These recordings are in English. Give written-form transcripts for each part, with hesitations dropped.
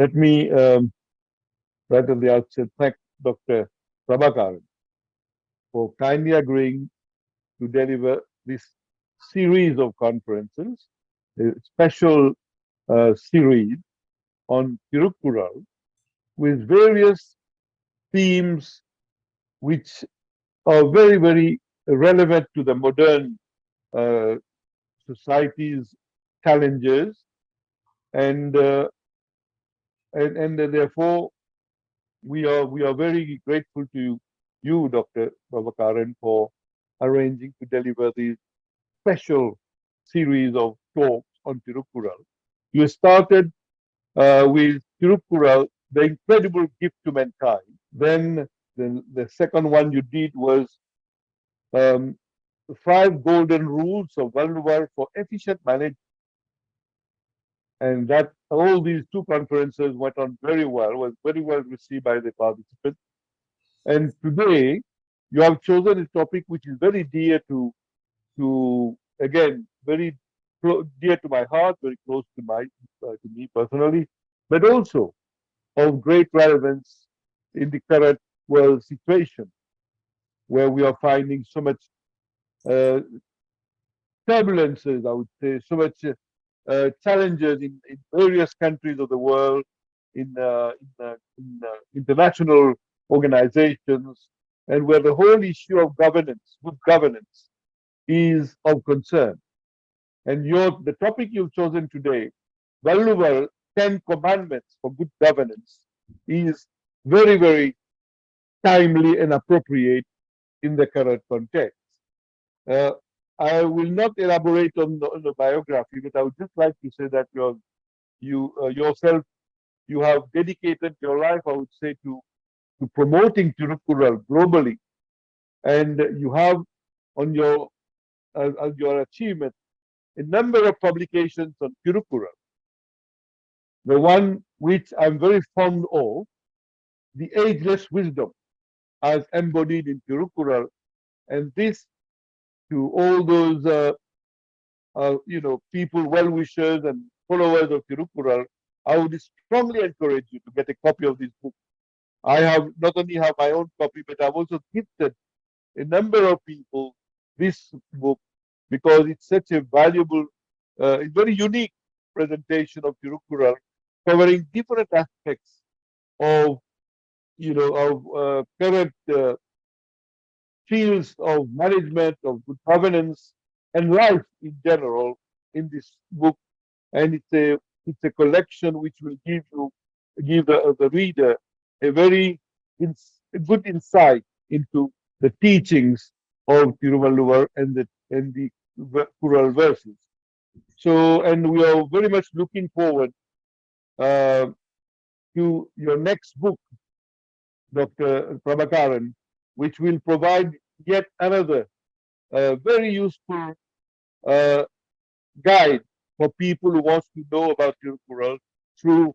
Let me, right at the outset, thank Dr. Prabhakaran for kindly agreeing to deliver this series of conferences, a special series on Thirukkural with various themes which are very, very relevant to the modern uh, society's challenges, and, uh, and therefore we are very grateful to you, Dr. Babakaran, for arranging to deliver these special series of talks on Thirukkural. You started with Thirukkural, the incredible gift to mankind. Then the second one you did was um, the five golden rules of Valluvar for efficient management, and that all these two conferences went on very well, was very well received by the participants. And today you have chosen a topic which is very dear to again very dear to my heart, very close to my to me personally, but also of great relevance in the current world situation where we are finding so much uh, turbulences, I would say, so much challenges in various countries of the world, in international organizations, and where the whole issue of governance, good governance, is of concern. And the topic you've chosen today, Valluvar 10 Commandments for Good Governance, is very, very timely and appropriate in the current context. Uh, I will not elaborate on the biography, but I would just like to say that you yourself, you have dedicated your life, I would say, to promoting Thirukkural globally, and you have on your achievement a number of publications on Thirukkural. The one which I'm very fond of, the ageless wisdom as embodied in Thirukkural, and this to all those people, well-wishers and followers of Thirukkural, I would strongly encourage you to get a copy of this book. I have not only have my own copy, but I've also gifted a number of people this book because it's such a valuable, it's very unique presentation of Thirukkural, covering different aspects of current fields of management, of good governance, and life in general in this book. And it's a collection which will give the reader a very a good insight into the teachings of Tiruvalluvar and the Kural verses. So, and we are very much looking forward uh, to your next book, Dr. Prabhakaran, which will provide yet another very useful uh, guide for people who wants to know about Tirukural through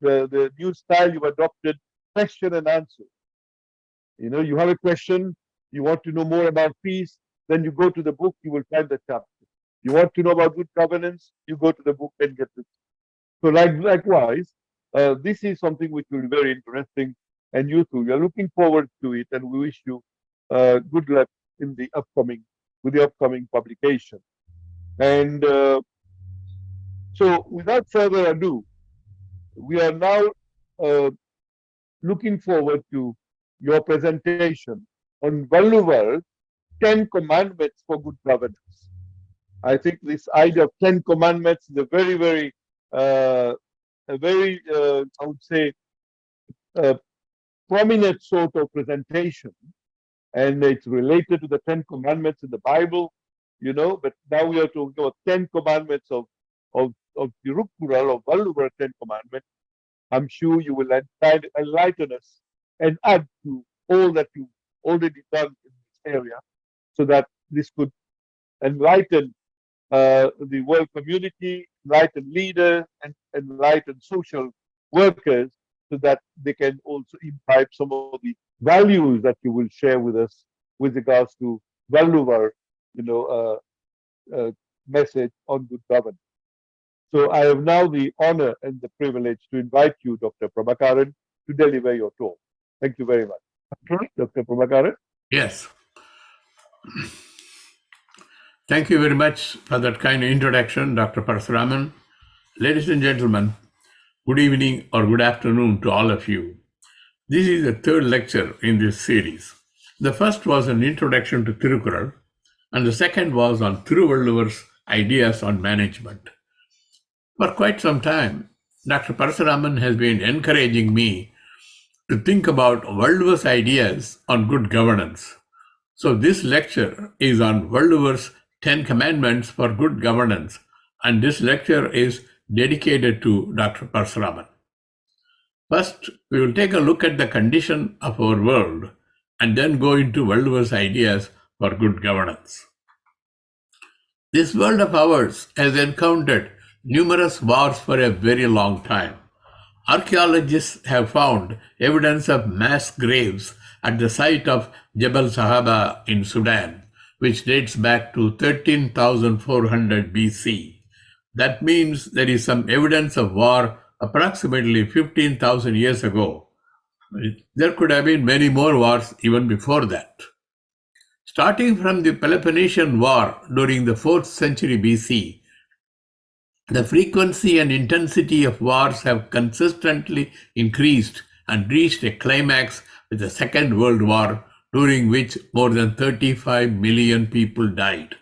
the new style you've adopted, question and answer. You know, you have a question, you want to know more about peace, then you go to the book, you will find the chapter. You want to know about good governance, you go to the book and get it. So likewise, this is something which will be very interesting and useful. We are looking forward to it, and we wish you good luck in the upcoming publication. And so, without further ado, we are now uh, looking forward to your presentation on Valluvar 10 Commandments for Good Governance. I think this idea of 10 Commandments is uh, I would say, uh, prominent sort of presentation, and it's related to the Ten Commandments in the Bible, you know. But now we are talking about 10 Commandments of Thirukkural, of Valluvar 10 Commandments. I'm sure you will enlighten us and add to all that you've already done in this area, so that this could enlighten the world community, enlighten leaders, and enlighten social workers, so that they can also imbibe some of the values that you will share with us with regards to Valluvar, you know, message on good governance. So I have now the honor and the privilege to invite you, Dr. Prabhakaran, to deliver your talk. Thank you very much. Dr. Prabhakaran. Yes. Thank you very much for that kind introduction, Dr. Parasuraman. Ladies and gentlemen, good evening or good afternoon to all of you. This is the third lecture in this series. The first was an introduction to Thirukkural, and the second was on Thiruvallur's ideas on management. For quite some time, Dr. Parasuraman has been encouraging me to think about Valluvar's ideas on good governance. So this lecture is on Valluvar's 10 Commandments for Good Governance, and this lecture is dedicated to Dr. Parasuraman. First, we will take a look at the condition of our world and then go into Valluvar's ideas for good governance. This world of ours has encountered numerous wars for a very long time. Archaeologists have found evidence of mass graves at the site of Jebel Sahaba in Sudan, which dates back to 13,400 BC. That means there is some evidence of war approximately 15,000 years ago. There could have been many more wars even before that. Starting from the Peloponnesian War during the 4th century BC, the frequency and intensity of wars have consistently increased and reached a climax with the Second World War, during which more than 35 million people died.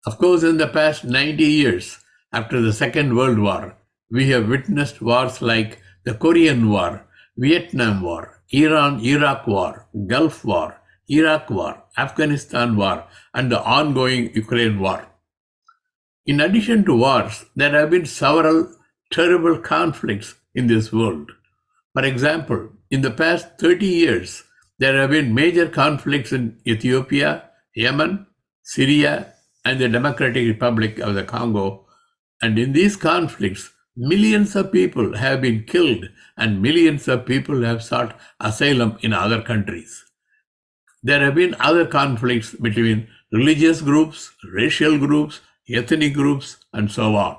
Of course, in the past 90 years after the Second World War, we have witnessed wars like the Korean War, Vietnam War, Iran-Iraq War, Gulf War, Iraq War, Afghanistan War, and the ongoing Ukraine War. In addition to wars, there have been several terrible conflicts in this world. For example, in the past 30 years, there have been major conflicts in Ethiopia, Yemen, Syria, and the Democratic Republic of the Congo. And in these conflicts, millions of people have been killed and millions of people have sought asylum in other countries. There have been other conflicts between religious groups, racial groups, ethnic groups, and so on.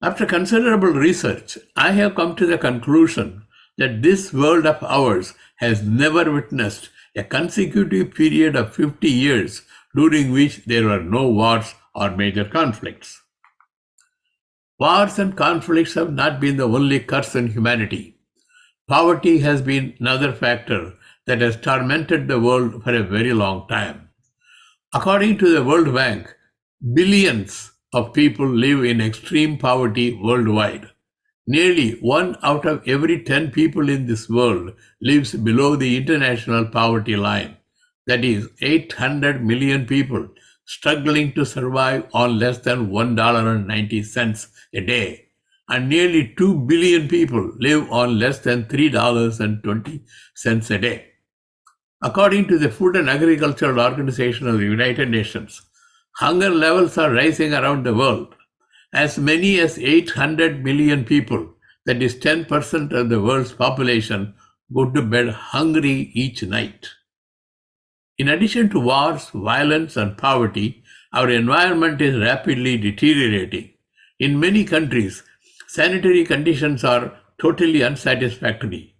After considerable research, I have come to the conclusion that this world of ours has never witnessed a consecutive period of 50 years during which there were no wars or major conflicts. Wars and conflicts have not been the only curse in humanity. Poverty has been another factor that has tormented the world for a very long time. According to the World Bank, billions of people live in extreme poverty worldwide. Nearly 1 out of every 10 people in this world lives below the international poverty line. That is 800 million people struggling to survive on less than $1.90 a day. And nearly 2 billion people live on less than $3.20 a day. According to the Food and Agricultural Organization of the United Nations, hunger levels are rising around the world. As many as 800 million people, that is 10% of the world's population, go to bed hungry each night. In addition to wars, violence, and poverty, our environment is rapidly deteriorating. In many countries, sanitary conditions are totally unsatisfactory.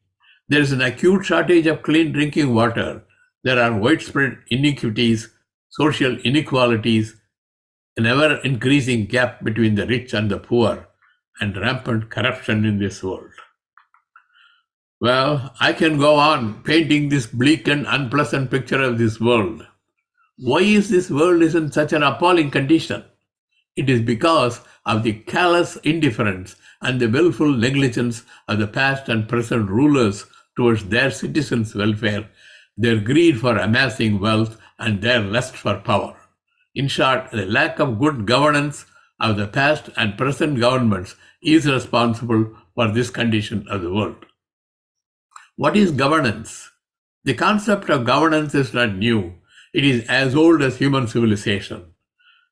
There is an acute shortage of clean drinking water. There are widespread inequities, social inequalities, an ever increasing gap between the rich and the poor, and rampant corruption in this world. Well, I can go on painting this bleak and unpleasant picture of this world. Why is this world in such an appalling condition? It is because of the callous indifference and the willful negligence of the past and present rulers towards their citizens' welfare, their greed for amassing wealth, and their lust for power. In short, the lack of good governance of the past and present governments is responsible for this condition of the world. What is governance? The concept of governance is not new. It is as old as human civilization.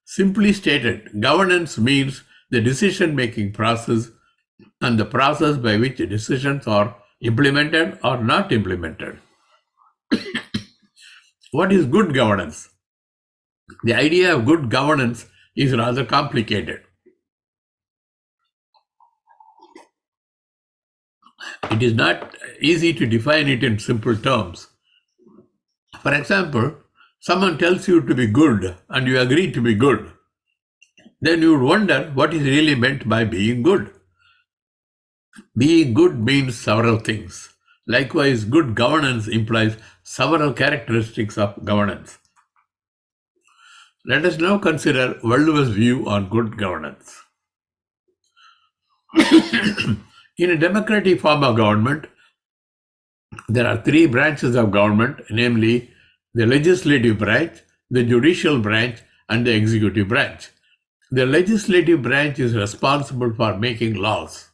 Simply stated, governance means the decision-making process and the process by which decisions are implemented or not implemented. What is good governance? The idea of good governance is rather complicated. It is not easy to define it in simple terms. For example, someone tells you to be good and you agree to be good. Then you would wonder what is really meant by being good. Being good means several things. Likewise, good governance implies several characteristics of governance. Let us now consider Valluvar's view on good governance. In a democratic form of government, there are three branches of government, namely the legislative branch, the judicial branch, and the executive branch. The legislative branch is responsible for making laws.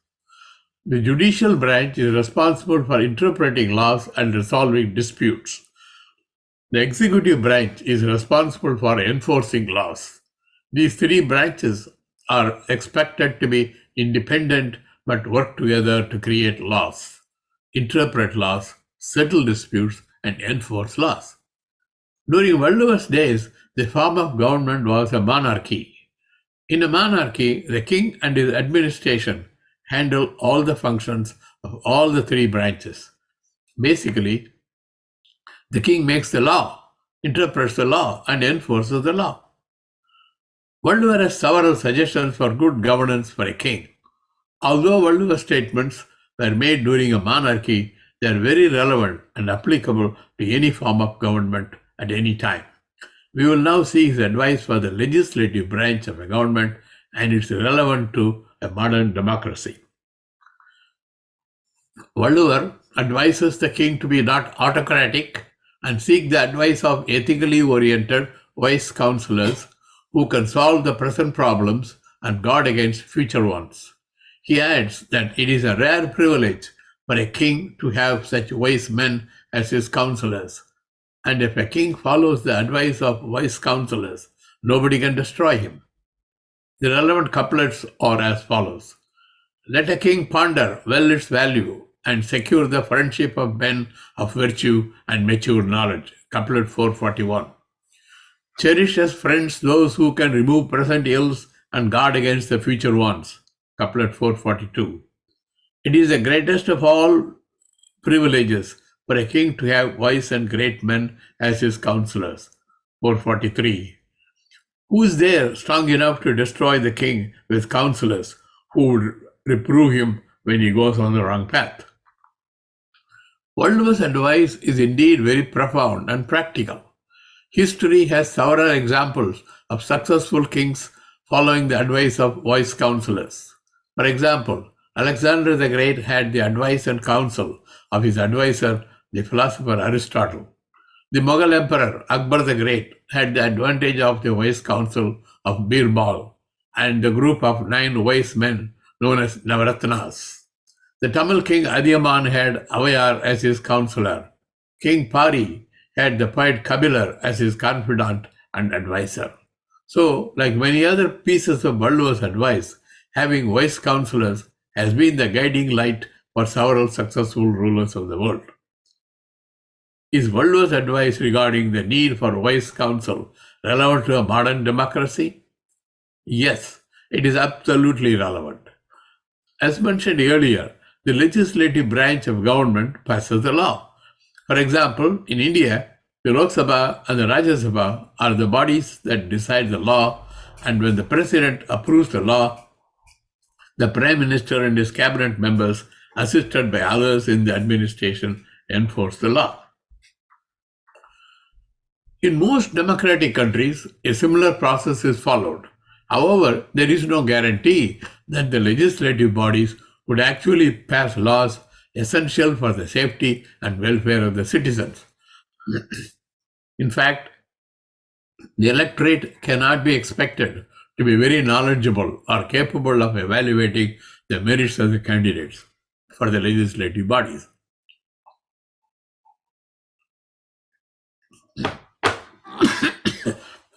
The judicial branch is responsible for interpreting laws and resolving disputes. The executive branch is responsible for enforcing laws. These three branches are expected to be independent but work together to create laws, interpret laws, settle disputes, and enforce laws. During Valluvar's days, the form of government was a monarchy. In a monarchy, the king and his administration handle all the functions of all the three branches. Basically, the king makes the law, interprets the law, and enforces the law. Valluvar has several suggestions for good governance for a king. Although Valluvar's statements were made during a monarchy, they are very relevant and applicable to any form of government at any time. We will now see his advice for the legislative branch of a government, and it's relevant to a modern democracy. Valluvar advises the king to be not autocratic and seek the advice of ethically oriented wise counselors who can solve the present problems and guard against future ones. He adds that it is a rare privilege for a king to have such wise men as his counselors. And if a king follows the advice of wise counselors, nobody can destroy him. The relevant couplets are as follows. Let a king ponder well its value and secure the friendship of men of virtue and mature knowledge. Couplet 441. Cherish as friends those who can remove present ills and guard against the future ones. Couplet 442. It is the greatest of all privileges for a king to have wise and great men as his counselors. 443. Who is there strong enough to destroy the king with counselors who would reprove him when he goes on the wrong path? Valluvar's advice is indeed very profound and practical. History has several examples of successful kings following the advice of wise counselors. For example, Alexander the Great had the advice and counsel of his advisor, the philosopher Aristotle. The Mughal Emperor Akbar the Great had the advantage of the wise counsel of Birbal and the group of 9 wise men known as Navaratnas. The Tamil king Adiyaman had Avayar as his counselor. King Pari had the poet Kabilar as his confidant and advisor. So, like many other pieces of Valluvar's advice, having wise counselors has been the guiding light for several successful rulers of the world. Is Valluvar's advice regarding the need for wise counsel relevant to a modern democracy? Yes, it is absolutely relevant. As mentioned earlier, the legislative branch of government passes the law. For example, in India, the Lok Sabha and the Rajya Sabha are the bodies that decide the law, and when the president approves the law, the prime minister and his cabinet members, assisted by others in the administration, enforce the law. In most democratic countries, a similar process is followed. However, there is no guarantee that the legislative bodies would actually pass laws essential for the safety and welfare of the citizens. In fact, the electorate cannot be expected to be very knowledgeable or capable of evaluating the merits of the candidates for the legislative bodies.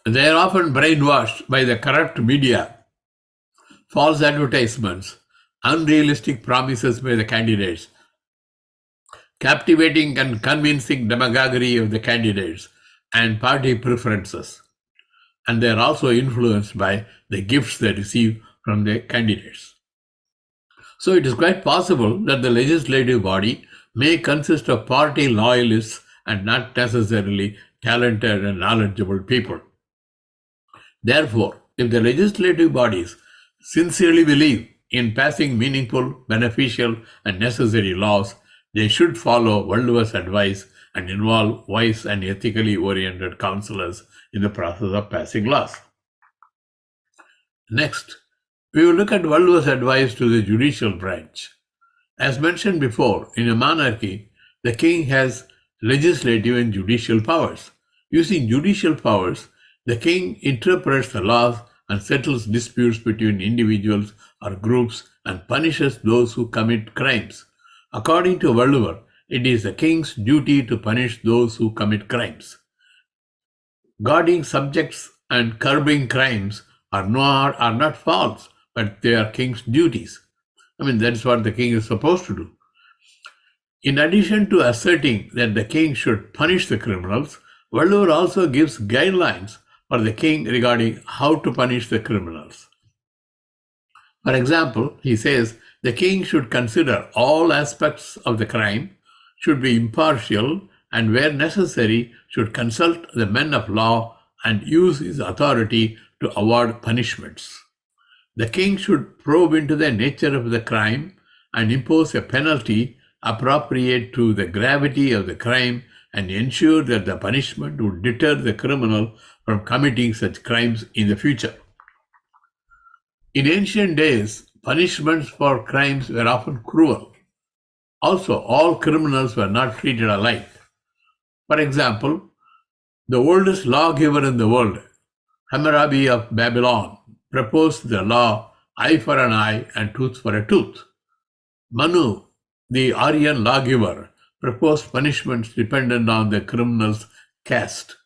They are often brainwashed by the corrupt media, false advertisements, unrealistic promises by the candidates, captivating and convincing demagoguery of the candidates, and party preferences. And they are also influenced by the gifts they receive from the candidates. So it is quite possible that the legislative body may consist of party loyalists and not necessarily talented and knowledgeable people. Therefore, if the legislative bodies sincerely believe in passing meaningful, beneficial, and necessary laws, they should follow Valluvar's advice and involve wise and ethically oriented counselors in the process of passing laws. Next, we will look at Valluvar's advice to the judicial branch. As mentioned before, in a monarchy, the king has legislative and judicial powers. Using judicial powers, the king interprets the laws and settles disputes between individuals or groups and punishes those who commit crimes. According to Valluvar, it is the king's duty to punish those who commit crimes. Guarding subjects and curbing crimes are not faults, but they are king's duties. I mean, that's what the king is supposed to do. In addition to asserting that the king should punish the criminals, Valluvar also gives guidelines for the king regarding how to punish the criminals. For example, he says the king should consider all aspects of the crime, should be impartial, and where necessary, should consult the men of law and use his authority to award punishments. The king should probe into the nature of the crime and impose a penalty appropriate to the gravity of the crime and ensure that the punishment would deter the criminal from committing such crimes in the future. In ancient days, punishments for crimes were often cruel. Also, all criminals were not treated alike. For example, the oldest lawgiver in the world, Hammurabi of Babylon, proposed the law eye for an eye and tooth for a tooth. Manu, the Aryan lawgiver, proposed punishments dependent on the criminal's caste.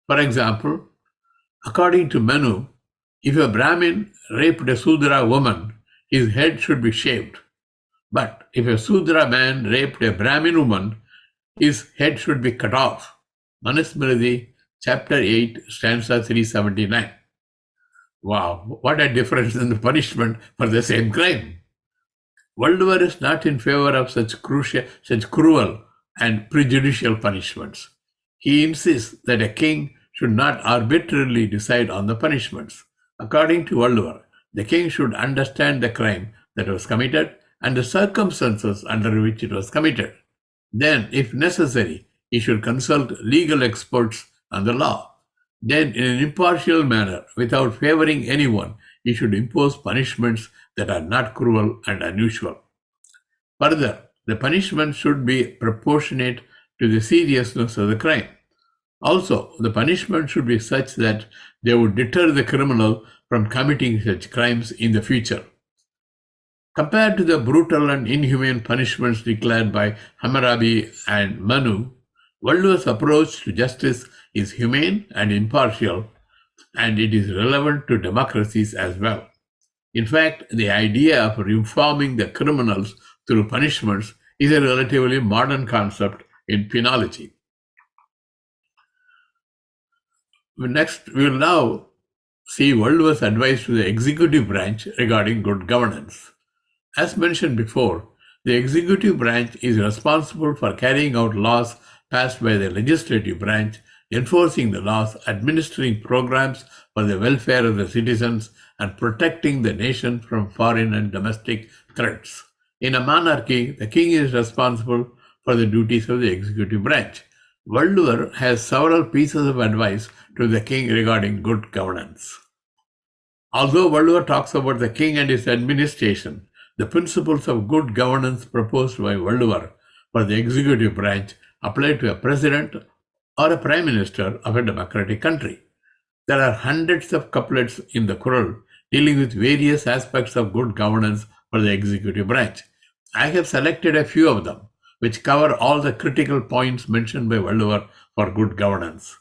For example, according to Manu, if a Brahmin raped a Sudra woman, his head should be shaved. But if a Sudra man raped a Brahmin woman, his head should be cut off. Manusmriti, chapter 8, stanza 379. Wow, what a difference in the punishment for the same crime. Valluvar is not in favor of such cruel and prejudicial punishments. He insists that a king should not arbitrarily decide on the punishments. According to Valluvar, the king should understand the crime that was committed and the circumstances under which it was committed. Then, if necessary, he should consult legal experts on the law. Then, in an impartial manner, without favoring anyone, he should impose punishments that are not cruel and unusual. Further, the punishment should be proportionate to the seriousness of the crime. Also, the punishment should be such that they would deter the criminal from committing such crimes in the future. Compared to the brutal and inhumane punishments declared by Hammurabi and Manu, Valluvar's approach to justice is humane and impartial, and it is relevant to democracies as well. In fact, the idea of reforming the criminals through punishments is a relatively modern concept in penology. Next, we will now see Valluvar's advice to the executive branch regarding good governance. As mentioned before, the executive branch is responsible for carrying out laws passed by the legislative branch, enforcing the laws, administering programs for the welfare of the citizens, and protecting the nation from foreign and domestic threats. In a monarchy, the king is responsible for the duties of the executive branch. Valluvar has several pieces of advice to the king regarding good governance. Although Valluvar talks about the king and his administration, the principles of good governance proposed by Valluvar for the executive branch apply to a president or a prime minister of a democratic country. There are hundreds of couplets in the Quran dealing with various aspects of good governance for the executive branch. I have selected a few of them, which cover all the critical points mentioned by Valluvar for good governance.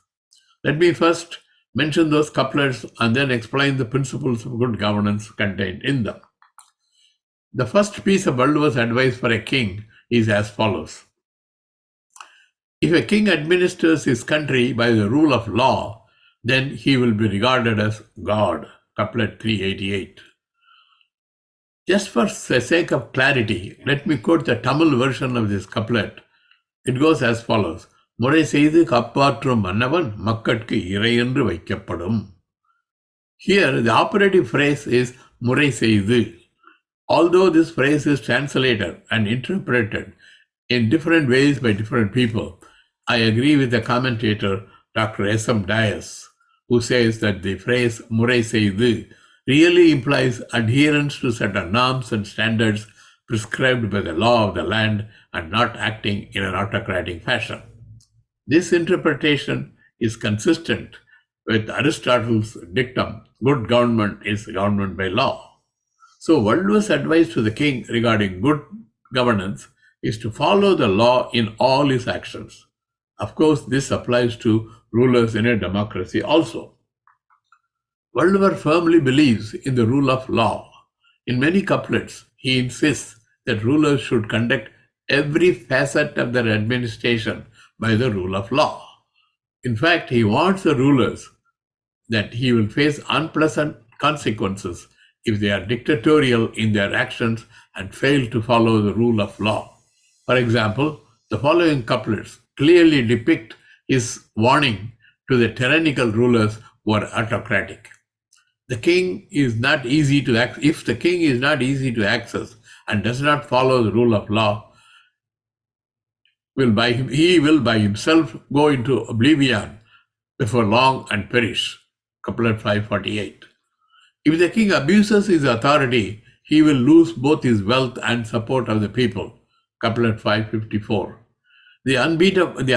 Let me first mention those couplets and then explain the principles of good governance contained in them. The first piece of Valluvar's advice for a king is as follows. If a king administers his country by the rule of law, then he will be regarded as God. Couplet 388. Just for the sake of clarity, let me quote the Tamil version of this couplet. It goes as follows. முறை செய்து காப்பாற்றும் மன்னவன் மக்கட்கு இறை என்று வைக்கப்படும். Here, the operative phrase is முறை செய்து. Although this phrase is translated and interpreted in different ways by different people, I agree with the commentator Dr. S.M. Dias, who says that the phrase முறை செய்து really implies adherence to certain norms and standards prescribed by the law of the land and not acting in an autocratic fashion. This interpretation is consistent with Aristotle's dictum, good government is government by law. So Valluvar's advice to the king regarding good governance is to follow the law in all his actions. Of course, this applies to rulers in a democracy also. Valluvar firmly believes in the rule of law. In many couplets, he insists that rulers should conduct every facet of their administration by the rule of law. In fact, he warns the rulers that he will face unpleasant consequences if they are dictatorial in their actions and fail to follow the rule of law. For example, the following couplets clearly depict his warning to the tyrannical rulers who are autocratic. If the king is not easy to access and does not follow the rule of law, he will by himself go into oblivion before long and perish. Couplet 548. If the king abuses his authority, he will lose both his wealth and support of the people. Couplet 554. The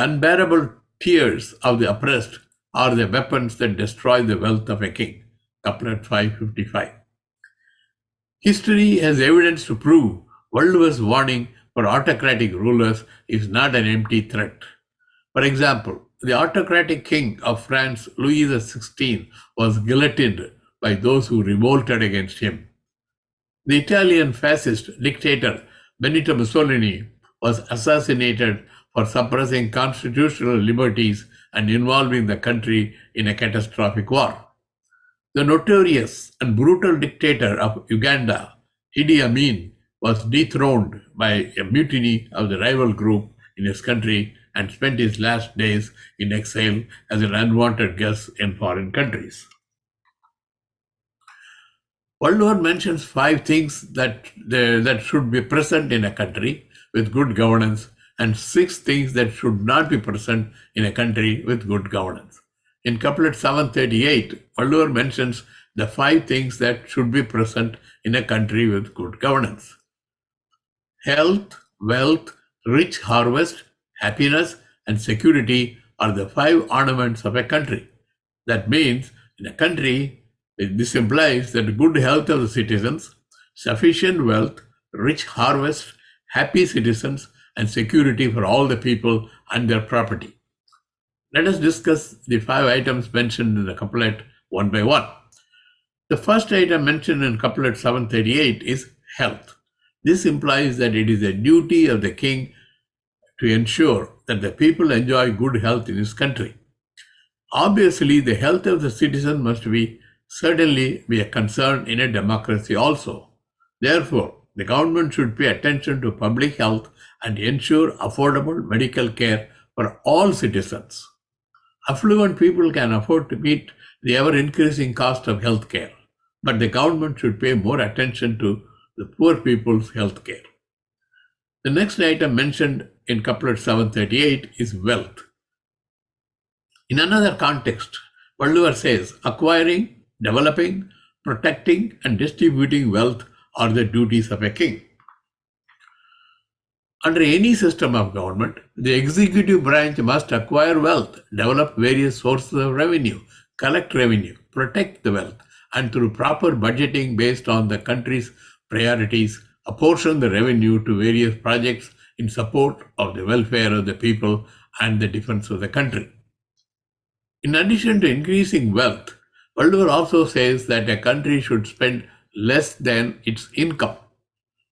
unbearable tears of the oppressed are the weapons that destroy the wealth of a king. Couplet 555. History has evidence to prove Valluvar's warning for autocratic rulers is not an empty threat. For example, the autocratic king of France, Louis XVI, was guillotined by those who revolted against him. The Italian fascist dictator Benito Mussolini was assassinated for suppressing constitutional liberties and involving the country in a catastrophic war. The notorious and brutal dictator of Uganda, Idi Amin, was dethroned by a mutiny of the rival group in his country and spent his last days in exile as an unwanted guest in foreign countries. Valluvar mentions 5 things that should be present in a country with good governance and 6 things that should not be present in a country with good governance. In couplet 738, Valluvar mentions the 5 things that should be present in a country with good governance. Health, wealth, rich harvest, happiness, and security are the 5 ornaments of a country. That means in a country, this implies that good health of the citizens, sufficient wealth, rich harvest, happy citizens, and security for all the people and their property. Let us discuss the 5 items mentioned in the couplet one by one. The first item mentioned in couplet 738 is health. This implies that it is the duty of the king to ensure that the people enjoy good health in his country. Obviously, the health of the citizen must certainly be a concern in a democracy also. Therefore, the government should pay attention to public health and ensure affordable medical care for all citizens. Affluent people can afford to meet the ever-increasing cost of health care, but the government should pay more attention to the poor people's health care. The next item mentioned in couplet 738 is wealth. In another context, Valluvar says, acquiring, developing, protecting, and distributing wealth are the duties of a king. Under any system of government, the executive branch must acquire wealth, develop various sources of revenue, collect revenue, protect the wealth, and through proper budgeting based on the country's priorities, apportion the revenue to various projects in support of the welfare of the people and the defense of the country. In addition to increasing wealth, Valluvar also says that a country should spend less than its income.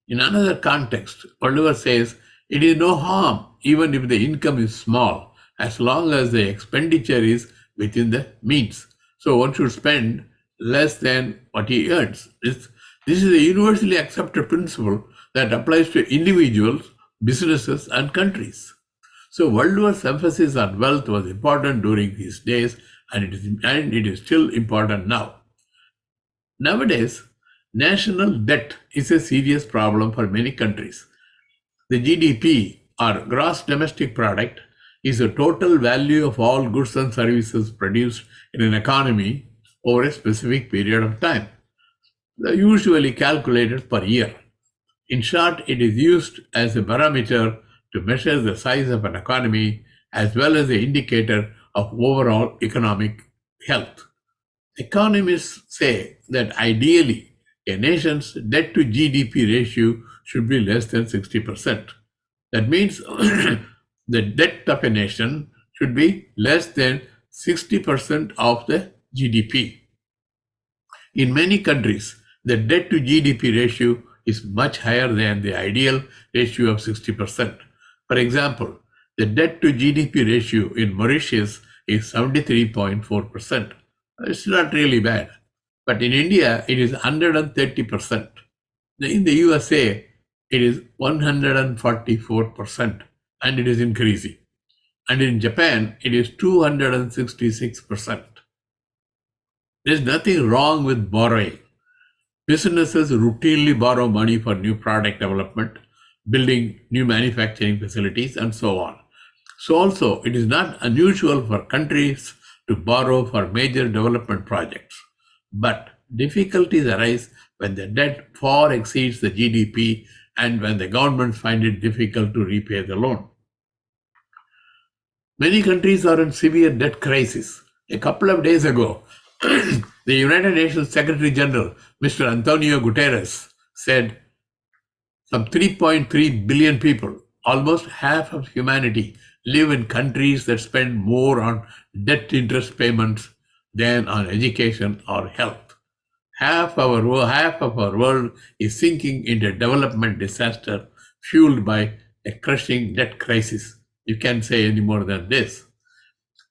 In another context, Valluvar says it is no harm even if the income is small, as long as the expenditure is within the means. So one should spend less than what he earns. This is a universally accepted principle that applies to individuals, businesses, and countries. So, Valluvar's emphasis on wealth was important during these days, and it is still important now. Nowadays, national debt is a serious problem for many countries. The GDP, or gross domestic product, is the total value of all goods and services produced in an economy over a specific period of time, usually calculated per year. In short, it is used as a barometer to measure the size of an economy as well as an indicator of overall economic health. Economists say that ideally, a nation's debt to GDP ratio should be less than 60%. That means the debt of a nation should be less than 60% of the GDP. In many countries, the debt to GDP ratio is much higher than the ideal ratio of 60%. For example, the debt to GDP ratio in Mauritius is 73.4%. It's not really bad. But in India, it is 130%. In the USA, it is 144%, and it is increasing. And in Japan, it is 266%. There's nothing wrong with borrowing. Businesses routinely borrow money for new product development, building new manufacturing facilities, and so on. So also, it is not unusual for countries to borrow for major development projects. But difficulties arise when the debt far exceeds the GDP and when the governments find it difficult to repay the loan. Many countries are in severe debt crisis. A couple of days ago, the United Nations Secretary General, Mr. Antonio Guterres, said some 3.3 billion people, almost half of humanity, live in countries that spend more on debt interest payments than on education or health. Half of our world is sinking into development disaster fueled by a crushing debt crisis. You can't say any more than this.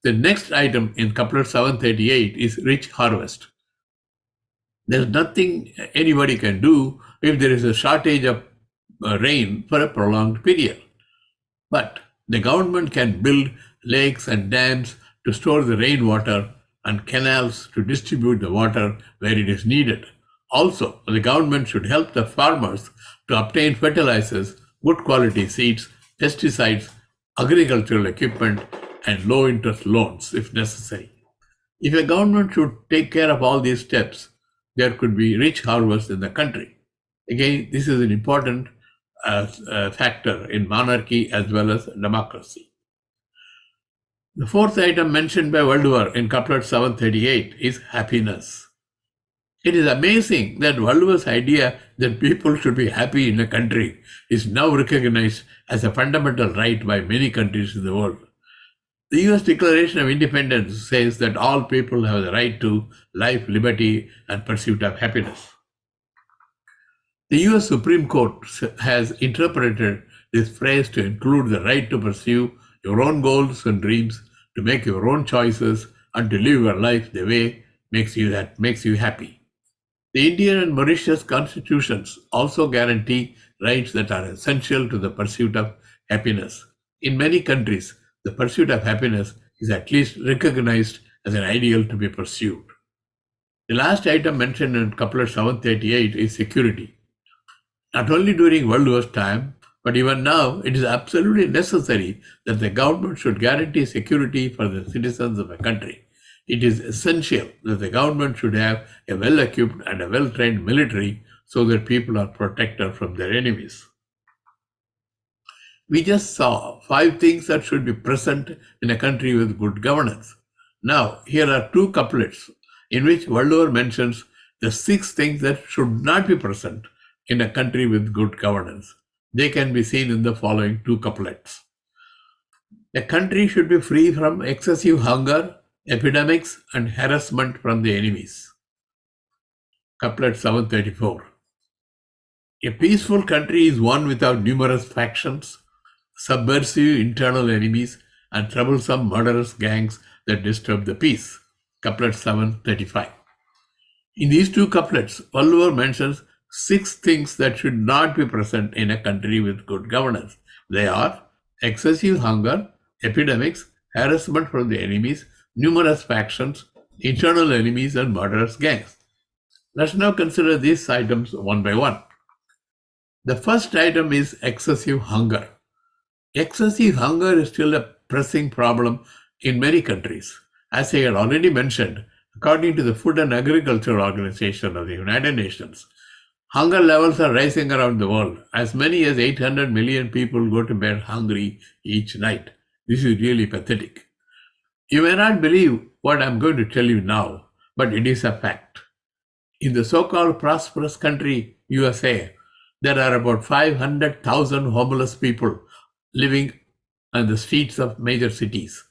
The next item in couplet 738 is rich harvest. There's nothing anybody can do if there is a shortage of rain for a prolonged period. But the government can build lakes and dams to store the rainwater and canals to distribute the water where it is needed. Also, the government should help the farmers to obtain fertilizers, good quality seeds, pesticides, agricultural equipment, and low interest loans if necessary. If a government should take care of all these steps, there could be rich harvest in the country. Again, this is an important factor in monarchy as well as democracy. The fourth item mentioned by Valluvar in couplet 738 is happiness. It is amazing that Valluvar's idea that people should be happy in a country is now recognized as a fundamental right by many countries in the world. The US Declaration of Independence says that all people have the right to life, liberty, and pursuit of happiness. The US Supreme Court has interpreted this phrase to include the right to pursue your own goals and dreams, to make your own choices, and to live your life the way makes you happy. The Indian and Mauritius constitutions also guarantee rights that are essential to the pursuit of happiness. In many countries, the pursuit of happiness is at least recognized as an ideal to be pursued. The last item mentioned in couplet 738 is security. Not only during World War's time, but even now, it is absolutely necessary that the government should guarantee security for the citizens of a country. It is essential that the government should have a well-equipped and a well-trained military so that people are protected from their enemies. We just saw 5 things that should be present in a country with good governance. Now, here are 2 couplets in which Valluvar mentions the 6 things that should not be present in a country with good governance. They can be seen in the following 2 couplets. A country should be free from excessive hunger, epidemics, and harassment from the enemies. Couplet 734. A peaceful country is one without numerous factions, subversive internal enemies, and troublesome murderous gangs that disturb the peace. Couplet 735. In these 2 couplets, Valluvar mentions 6 things that should not be present in a country with good governance. They are excessive hunger, epidemics, harassment from the enemies, numerous factions, internal enemies, and murderous gangs. Let's now consider these items one by one. The first item is excessive hunger. Excessive hunger is still a pressing problem in many countries. As I had already mentioned, according to the Food and Agriculture Organization of the United Nations, hunger levels are rising around the world. As many as 800 million people go to bed hungry each night. This is really pathetic. You may not believe what I'm going to tell you now, but it is a fact. In the so-called prosperous country, USA, there are about 500,000 homeless people living on the streets of major cities.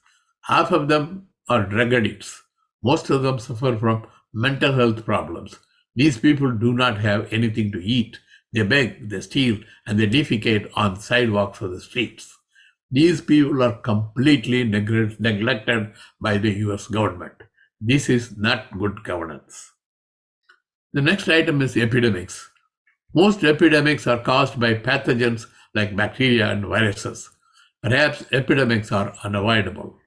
Half of them are drug addicts. Most of them suffer from mental health problems. These people do not have anything to eat. They beg, they steal, and they defecate on sidewalks or the streets. These people are completely neglected by the US government. This is not good governance. The next item is epidemics. Most epidemics are caused by pathogens like bacteria and viruses. Perhaps epidemics are unavoidable.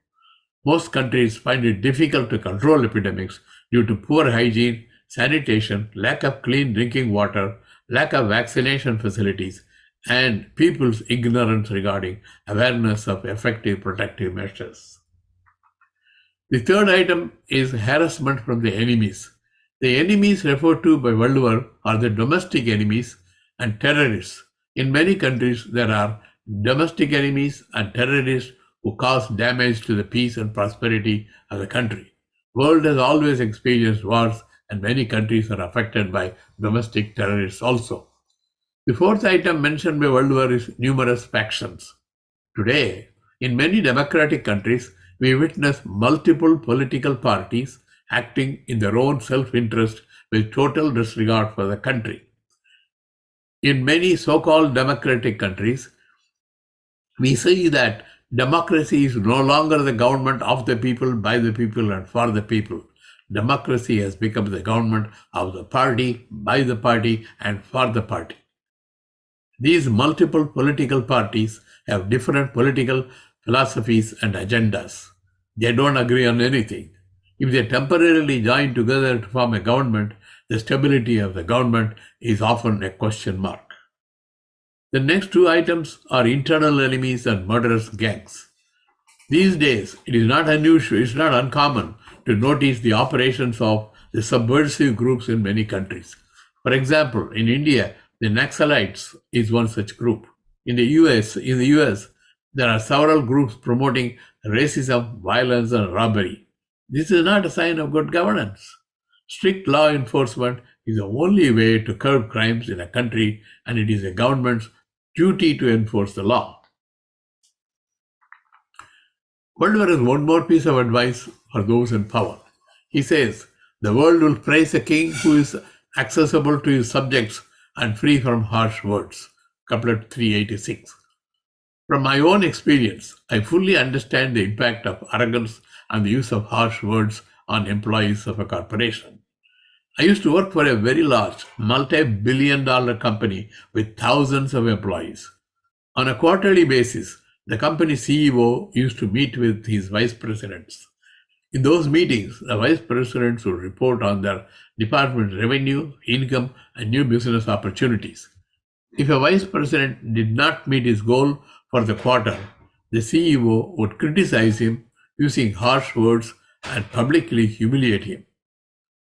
Most countries find it difficult to control epidemics due to poor hygiene, sanitation, lack of clean drinking water, lack of vaccination facilities, and people's ignorance regarding awareness of effective protective measures. The third item is harassment from the enemies. The enemies referred to by Valluvar are the domestic enemies and terrorists. In many countries, there are domestic enemies and terrorists who cause damage to the peace and prosperity of the country. World has always experienced wars, and many countries are affected by domestic terrorists also. The fourth item mentioned by Valluvar is numerous factions. Today, in many democratic countries, we witness multiple political parties acting in their own self-interest with total disregard for the country. In many so-called democratic countries, we see that democracy is no longer the government of the people, by the people, and for the people. Democracy has become the government of the party, by the party, and for the party. These multiple political parties have different political philosophies and agendas. They don't agree on anything. If they temporarily join together to form a government, the stability of the government is often a question mark. The next two items are internal enemies and murderous gangs. These days, it is not unusual, it's not uncommon to notice the operations of the subversive groups in many countries. For example, in India, the Naxalites is one such group. In the US, there are several groups promoting racism, violence, and robbery. This is not a sign of good governance. Strict law enforcement is the only way to curb crimes in a country, and it is a government's duty to enforce the law. Valluvar has one more piece of advice for those in power. He says, the world will praise a king who is accessible to his subjects and free from harsh words. Couplet 386. From my own experience, I fully understand the impact of arrogance and the use of harsh words on employees of a corporation. I used to work for a very large, multi-billion-dollar company with thousands of employees. On a quarterly basis, the company CEO used to meet with his vice presidents. In those meetings, the vice presidents would report on their department's revenue, income, and new business opportunities. If a vice president did not meet his goal for the quarter, the CEO would criticize him using harsh words and publicly humiliate him.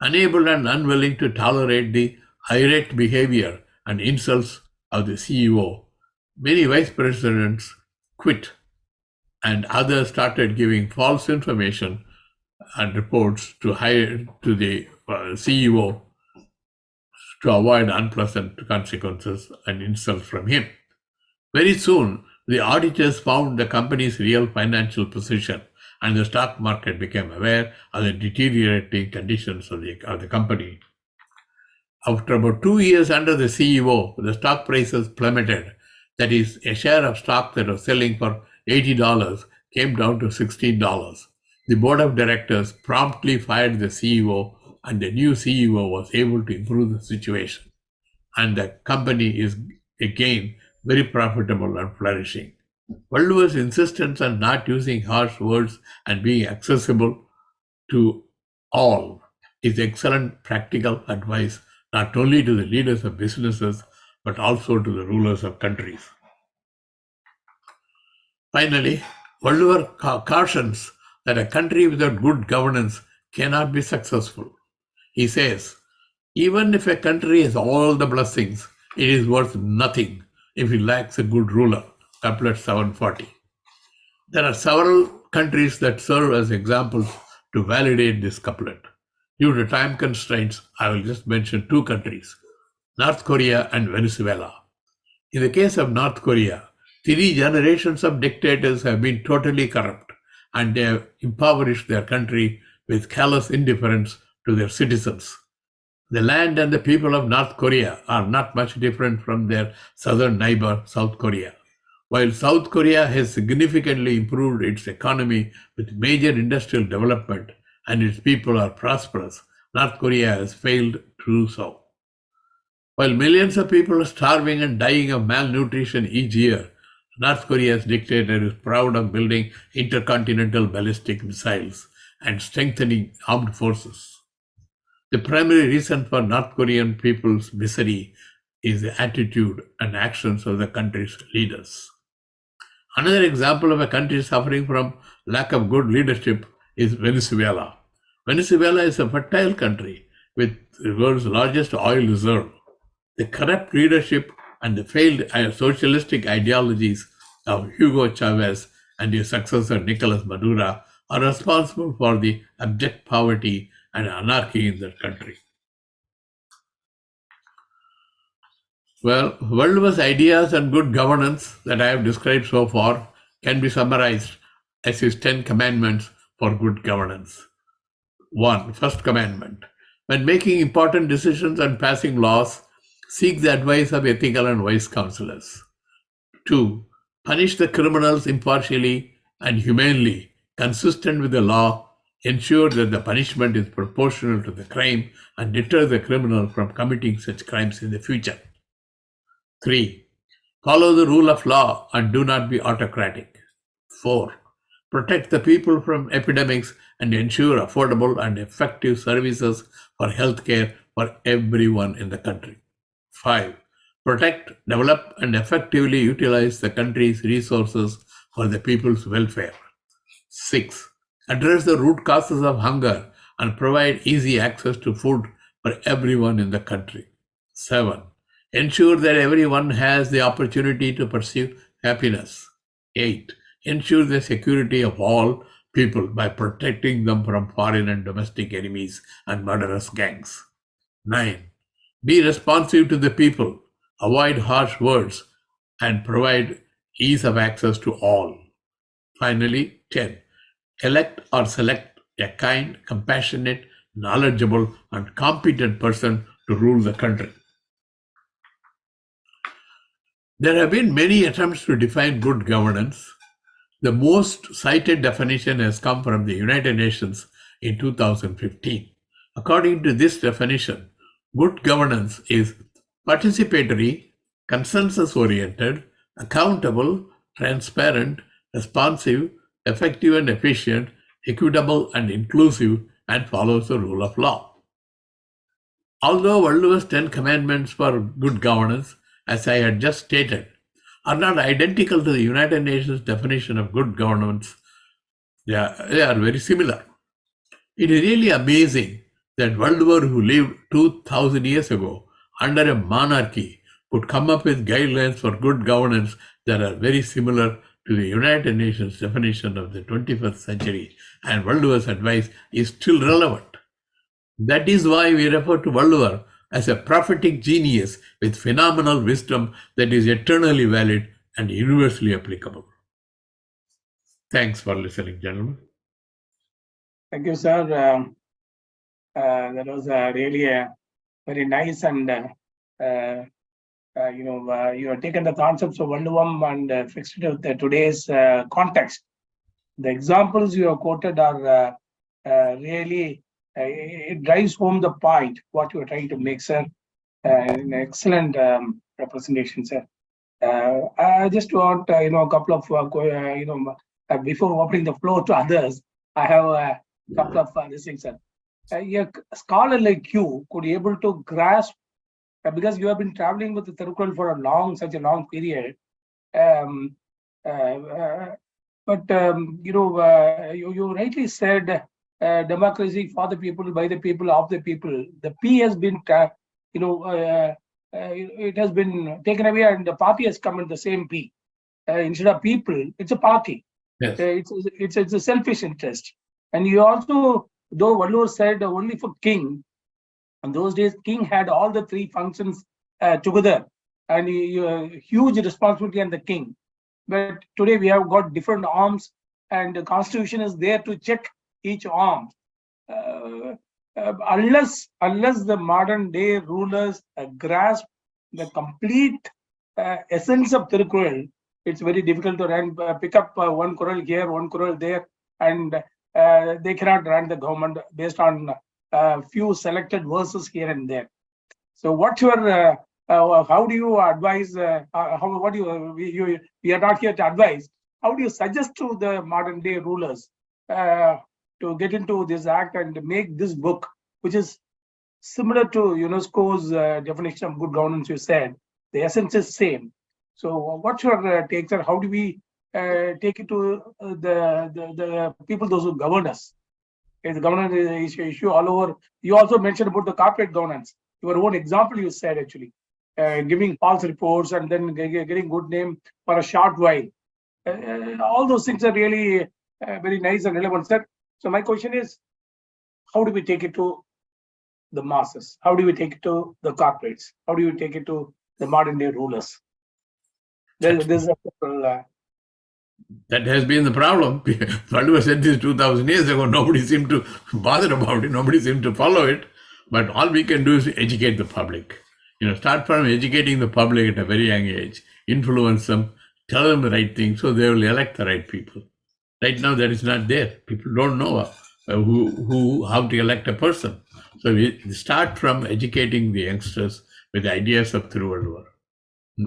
Unable and unwilling to tolerate the irate behavior and insults of the CEO, many vice presidents quit and others started giving false information and reports to the CEO to avoid unpleasant consequences and insults from him. Very soon, the auditors found the company's real financial position, and the stock market became aware of the deteriorating conditions of the company. After about 2 years under the CEO, the stock prices plummeted. That is, a share of stock that was selling for $80 came down to $16. The board of directors promptly fired the CEO, and the new CEO was able to improve the situation. and the company is again very profitable and flourishing. Valluvar's insistence on not using harsh words and being accessible to all is excellent practical advice not only to the leaders of businesses but also to the rulers of countries. Finally, Valluvar cautions that a country without good governance cannot be successful. He says, even if a country has all the blessings, it is worth nothing if it lacks a good ruler. Couplet 740. There are several countries that serve as examples to validate this couplet. Due to time constraints, I will just mention two countries, North Korea and Venezuela. In the case of North Korea, 3 generations of dictators have been totally corrupt and they have impoverished their country with callous indifference to their citizens. The land and the people of North Korea are not much different from their southern neighbor, South Korea. While South Korea has significantly improved its economy with major industrial development and its people are prosperous, North Korea has failed to do so. While millions of people are starving and dying of malnutrition each year, North Korea's dictator is proud of building intercontinental ballistic missiles and strengthening armed forces. The primary reason for North Korean people's misery is the attitude and actions of the country's leaders. Another example of a country suffering from lack of good leadership is Venezuela. Venezuela is a fertile country with the world's largest oil reserve. The corrupt leadership and the failed socialistic ideologies of Hugo Chavez and his successor Nicolas Maduro are responsible for the abject poverty and anarchy in that country. Well, Valluvar's ideas on good governance that I have described so far can be summarized as his 10 commandments for good governance. 1. First commandment. When making important decisions and passing laws, seek the advice of ethical and wise counselors. 2. Punish the criminals impartially and humanely, consistent with the law. Ensure that the punishment is proportional to the crime and deter the criminal from committing such crimes in the future. 3. Follow the rule of law and do not be autocratic. 4. Protect the people from epidemics and ensure affordable and effective services for healthcare for everyone in the country. 5. Protect, develop, and effectively utilize the country's resources for the people's welfare. 6. Address the root causes of hunger and provide easy access to food for everyone in the country. 7. Ensure that everyone has the opportunity to pursue happiness. 8. Ensure the security of all people by protecting them from foreign and domestic enemies and murderous gangs. 9. Be responsive to the people, avoid harsh words, and provide ease of access to all. Finally, 10. Elect or select a kind, compassionate, knowledgeable, and competent person to rule the country. There have been many attempts to define good governance. The most cited definition has come from the United Nations in 2015. According to this definition, good governance is participatory, consensus-oriented, accountable, transparent, responsive, effective and efficient, equitable and inclusive, and follows the rule of law. Although Valluvar's 10 commandments for good governance, as I had just stated, are not identical to the United Nations definition of good governance, they are very similar. It is really amazing that Valluvar, who lived 2000 years ago under a monarchy, could come up with guidelines for good governance that are very similar to the United Nations definition of the 21st century, and Valluvar's advice is still relevant. That is why we refer to Valluvar as a prophetic genius with phenomenal wisdom that is eternally valid and universally applicable. Thanks for listening, gentlemen. Thank you, sir. That was really very nice, and you have taken the concepts of Valluvar and fixed it with today's context. The examples you have quoted are really it drives home the point what you are trying to make, sir. An excellent representation, sir. I just want a couple of before opening the floor to others, I have a couple of these things, sir. A scholar like you could be able to grasp because you have been traveling with the Thirukkural for such a long period. You rightly said democracy for the people, by the people, of the people. The P has been, it has been taken away, and the party has come in the same P. Instead of people, it's a party. Yes. It's a selfish interest. And you also, though Valluvar said only for king, in those days, king had all the three functions together, and huge responsibility on the king. But today we have got different arms, and the constitution is there to check each arm. Unless the modern day rulers grasp the complete essence of Thirukkural, it's very difficult to pick up one Kural here, one Kural there, and they cannot run the government based on a few selected verses here and there. So what's your how do you advise? What do we are not here to advise. How do you suggest to the modern day rulers to get into this act and make this book, which is similar to UNESCO's definition of good governance? You said the essence is same. So what's your take, sir? How do we take it to the people, those who govern us? The governance issue all over. You also mentioned about the corporate governance. Your own example, you said actually, giving false reports and then getting good name for a short while. All those things are really very nice and relevant, sir. So my question is, how do we take it to the masses? How do we take it to the corporates? How do you take it to the modern day rulers? There's that has been the problem. Valluvar said this 2000 years ago. Nobody seemed to bother about it. Nobody seemed to follow it. But all we can do is educate the public. Start from educating the public at a very young age. Influence them. Tell them the right thing so they will elect the right people. Right now, that is not there. People don't know how to elect a person. So we start from educating the youngsters with the ideas of Thiruvallur.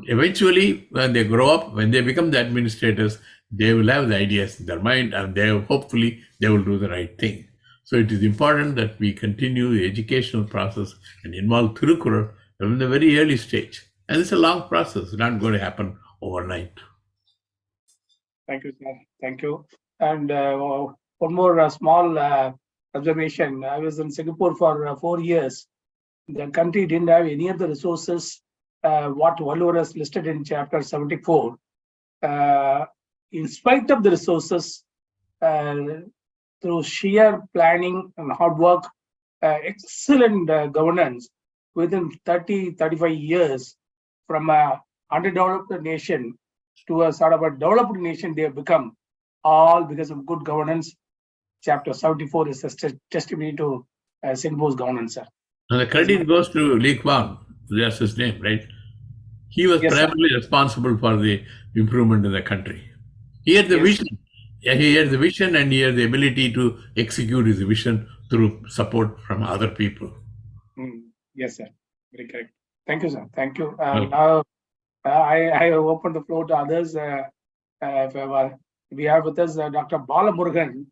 Eventually, when they grow up, when they become the administrators, they will have the ideas in their mind, and hopefully they will do the right thing. So it is important that we continue the educational process and involve Thirukkural from the very early stage. And it's a long process. It's not going to happen overnight. Thank you, sir. Thank you. And one more small observation. I was in Singapore for 4 years. The country didn't have any of the resources what Valluvar has listed in chapter 74. In spite of the resources, through sheer planning and hard work, excellent governance, within 35 years, from a underdeveloped nation to a sort of a developed nation, they have become, all because of good governance. Chapter 74 is a testimony to Singapore's governance, sir. And the credit goes to Lee Kuan. That's his name, right? He was primarily responsible for the improvement in the country. He had the vision. Yeah, he had the vision, and he had the ability to execute his vision through support from other people. Yes, sir. Very correct. Thank you, sir. Thank you. Now, I open the floor to others. We have with us Dr. Balamurugan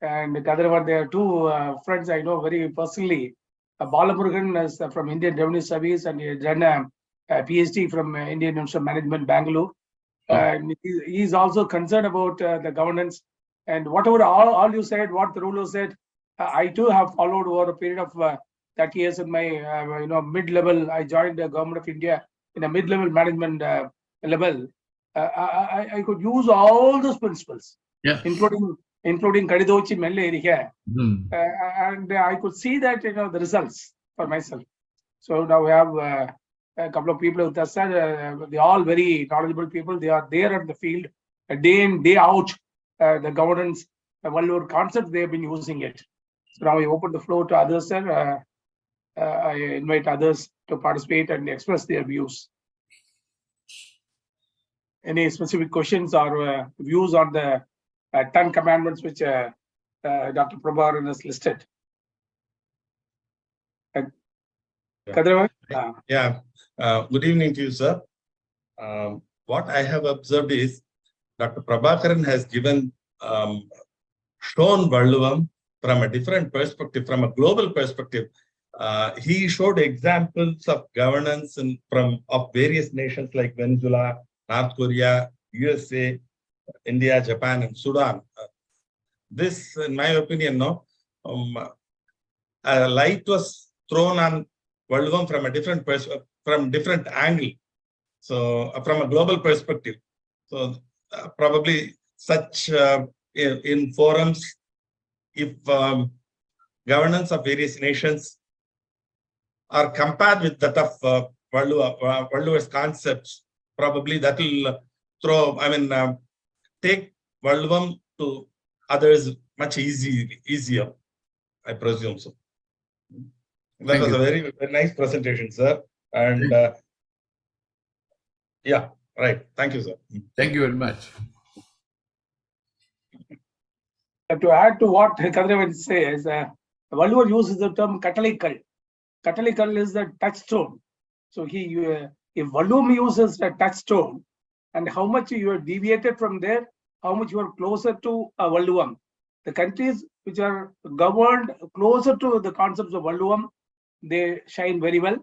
and Kadaravan. They are two friends I know very personally. Balamurugan is from Indian Revenue Service, and he has done a PhD from Indian Institute of Management, Bangalore. He is also concerned about the governance, and whatever all you said, what the ruler said, I too have followed over a period of 30 years in my mid-level. I joined the Government of India in a mid-level management level. I could use all those principles, including Kadidochi Melle area, and I could see that the results for myself. So now we have a couple of people with us. They're all very knowledgeable people. They are there at the field, day in, day out. The governance, Valluvar concept, they have been using it. So now we open the floor to others, sir. I invite others to participate and express their views. Any specific questions or views on the 10 commandments which Dr. Prabharan has listed? Kadravan? Yeah. Good evening to you, sir. What I have observed is Dr. Prabhakaran has shown Valluvam from a different perspective, from a global perspective. He showed examples of governance of various nations like Venezuela, North Korea, USA, India, Japan, and Sudan. This, in my opinion, a light was thrown on Valluvam from a different angle. So, from a global perspective. So, probably such in forums, if governance of various nations are compared with that of Valluvar's concepts, probably that will take Valluvam to others much easier, I presume so. That was a very, very nice presentation, sir. And yeah, right. Thank you, sir. Thank you very much. To add to what Kadravan says, Valluvar uses the term catalikal. Catalikal is the touchstone. So if Valluvar uses the touchstone, and how much you are deviated from there, how much you are closer to Valluvam. The countries which are governed closer to the concepts of Valluvam, they shine very well.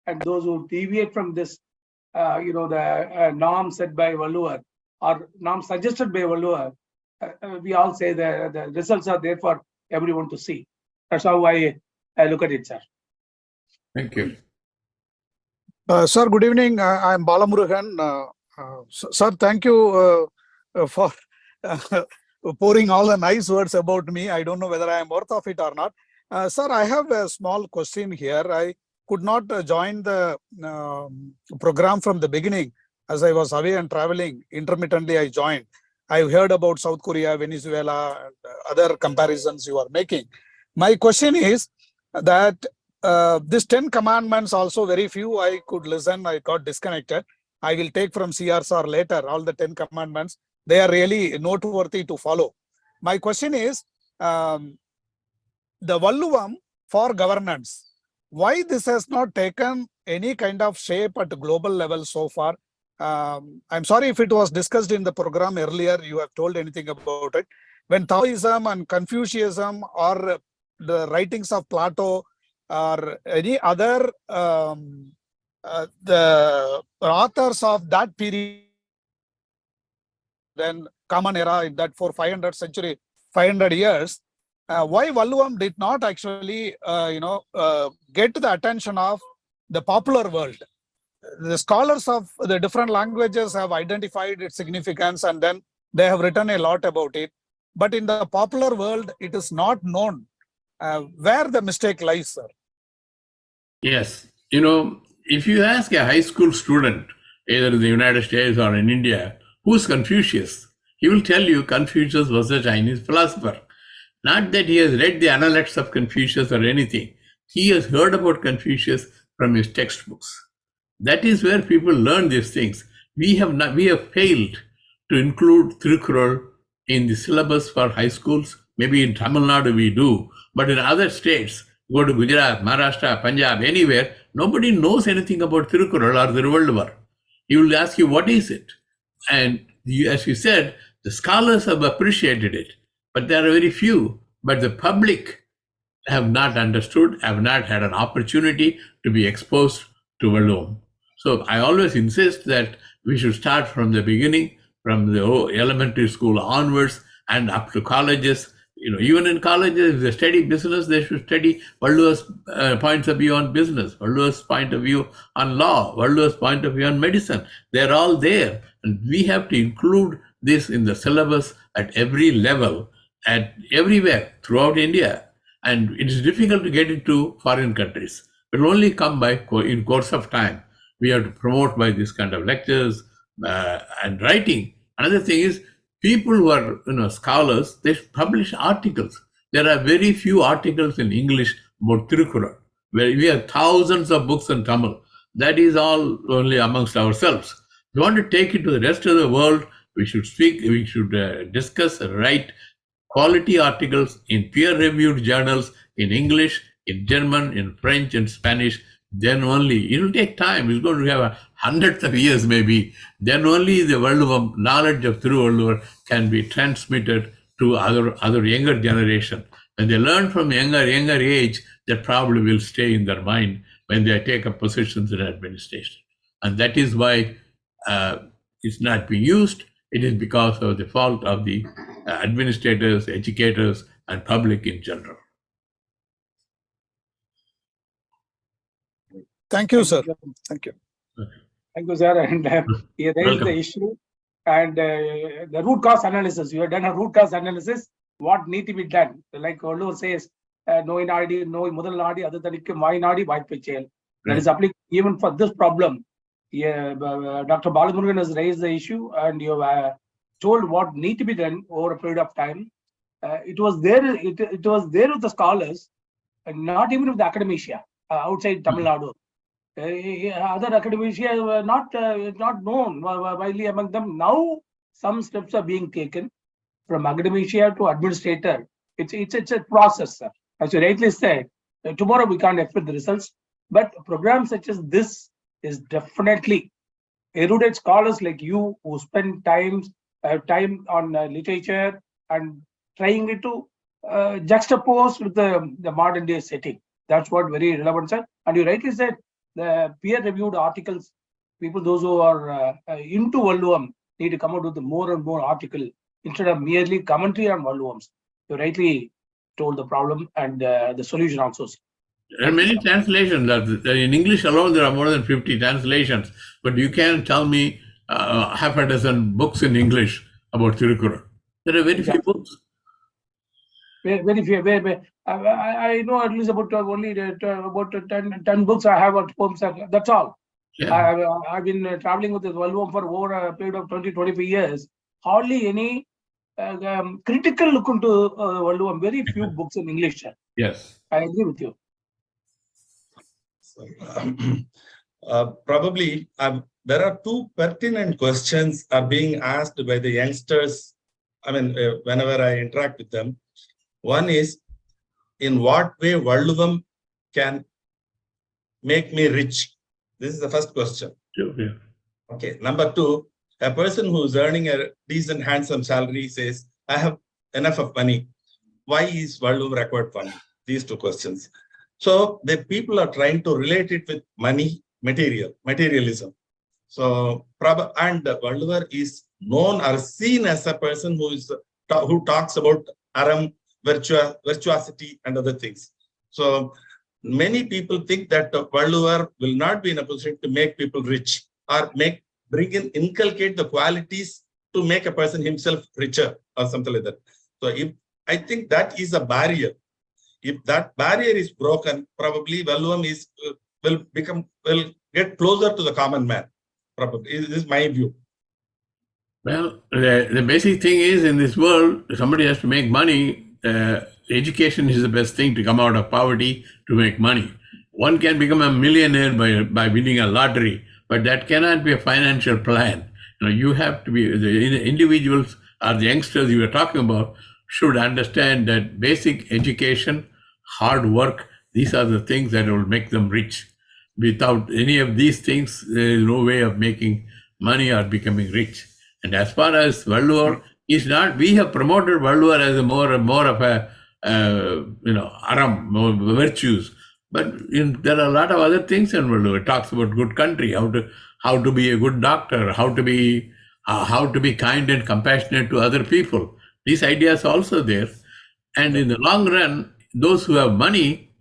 And those who deviate from this, the norm set by Valluvar or norm suggested by Valluvar, we all say the results are there for everyone to see. That's how I look at it, sir. Thank you. Sir, good evening. I'm Balamurugan. Sir, thank you for pouring all the nice words about me. I don't know whether I am worth of it or not. Sir, I have a small question here. I could not join the program from the beginning as I was away and traveling. Intermittently, I joined. I heard about South Korea, Venezuela, and other comparisons you are making. My question is that this 10 commandments also very few I could listen. I got disconnected. I will take from CRSR later, all the 10 commandments. They are really noteworthy to follow. My question is, the Valluvam for governance, why this has not taken any kind of shape at global level so far? I'm sorry if it was discussed in the program earlier, you have told anything about it. When Taoism and Confucianism or the writings of Plato or any other the authors of that period, then common era in that for 500 years, why Valluvam did not actually get the attention of the popular world? The scholars of the different languages have identified its significance and then they have written a lot about it. But in the popular world, it is not known where the mistake lies, sir. Yes. If you ask a high school student, either in the United States or in India, who's Confucius, he will tell you Confucius was a Chinese philosopher. Not that he has read the Analects of Confucius or anything. He has heard about Confucius from his textbooks. That is where people learn these things. We have failed to include Thirukkural in the syllabus for high schools. Maybe in Tamil Nadu we do, but in other states, go to Gujarat, Maharashtra, Punjab, anywhere, nobody knows anything about Thirukkural or the Valluvar. He will ask you, what is it? And as you said, the scholars have appreciated it, but there are very few. But the public have not understood, have not had an opportunity to be exposed to Valluvam. So I always insist that we should start from the beginning, from the elementary school onwards and up to colleges. Even in colleges, if they study business, they should study Valluvar's points of view on business, Valluvar's point of view on law, Valluvar's point of view on medicine. They're all there. And we have to include this in the syllabus at every level, at everywhere throughout India. And it is difficult to get into foreign countries. It will only come in course of time. We have to promote by this kind of lectures and writing. Another thing is, people who are scholars, they publish articles. There are very few articles in English about Thirukkural, where we have thousands of books in Tamil. That is all only amongst ourselves. If we want to take it to the rest of the world, we should discuss and write quality articles in peer-reviewed journals in English, in German, in French, and Spanish. then only, it will take time, it's going to have hundreds of years maybe, then only the Valluvar, knowledge of Thirukkural can be transmitted to other younger generation. When they learn from younger age, that probably will stay in their mind when they take up positions in administration. And that is why it's not being used. It is because of the fault of the administrators, educators, and public in general. Thank you, sir. Thank you. Thank you, sir. And he raised Welcome. the issue and the root cause analysis. You have done a root cause analysis. What need to be done? Like Valluvar says, no inadi, no mudal nadi, other than my nadi, white pichel. That is applicable even for this problem. Yeah, Dr. Balamurugan has raised the issue, and you have told what need to be done over a period of time. It was there. It was there with the scholars, and not even with the academia outside Tamil Nadu. Other academia were not known widely among them. Now some steps are being taken from academia to administrator. It's a process, sir. As you rightly said, tomorrow we can't expect the results, but programs such as this is definitely erudite scholars like you who spend time on literature and trying it to juxtapose with the modern day setting. That's what very relevant, sir. And you rightly said, the peer-reviewed articles, people, those who are into Valluvar, need to come out with more and more article instead of merely commentary on Valluvars. You rightly told the problem and the solution also. There are many translations. In English alone, there are more than 50 translations. But you can tell me half a dozen books in English about Thirukkural. There are very few books. Very few. I know at least about only about 10 books I have at home, sir. That's all. Yeah. I've been traveling with this Valluvar for over a period of 20-25 years. Hardly any critical look into Valluvar. Very few books in English, sir. Yes. I agree with you. Probably there are two pertinent questions are being asked by the youngsters. I mean, whenever I interact with them, one is, in what way Valluvar can make me rich? This is the first question. Yeah. Okay. Number two, a person who is earning a decent, handsome salary says, I have enough of money. Why is Valluvar required for me? These two questions. So the people are trying to relate it with money, materialism. So, and Valluvar is known or seen as a person who talks about aram, virtuosity, and other things. So many people think that Valluvar will not be in a position to make people rich or inculcate the qualities to make a person himself richer or something like that. So I think that is a barrier. If that barrier is broken, probably Valluvar will get closer to the common man. Probably, this is my view. Well, the basic thing is, in this world, somebody has to make money. Education is the best thing to come out of poverty to make money. One can become a millionaire by winning a lottery, but that cannot be a financial plan. You have to be, the individuals or the youngsters you are talking about should understand that basic education, hard work, these are the things that will make them rich. Without any of these things, there is no way of making money or becoming rich. And as far as Valluvar is not, we have promoted Valluvar as a more of a aram, more virtues. But there are a lot of other things in Valluvar. It talks about good country, how to be a good doctor, how to be kind and compassionate to other people. These ideas are also there. And in the long run, those who have money,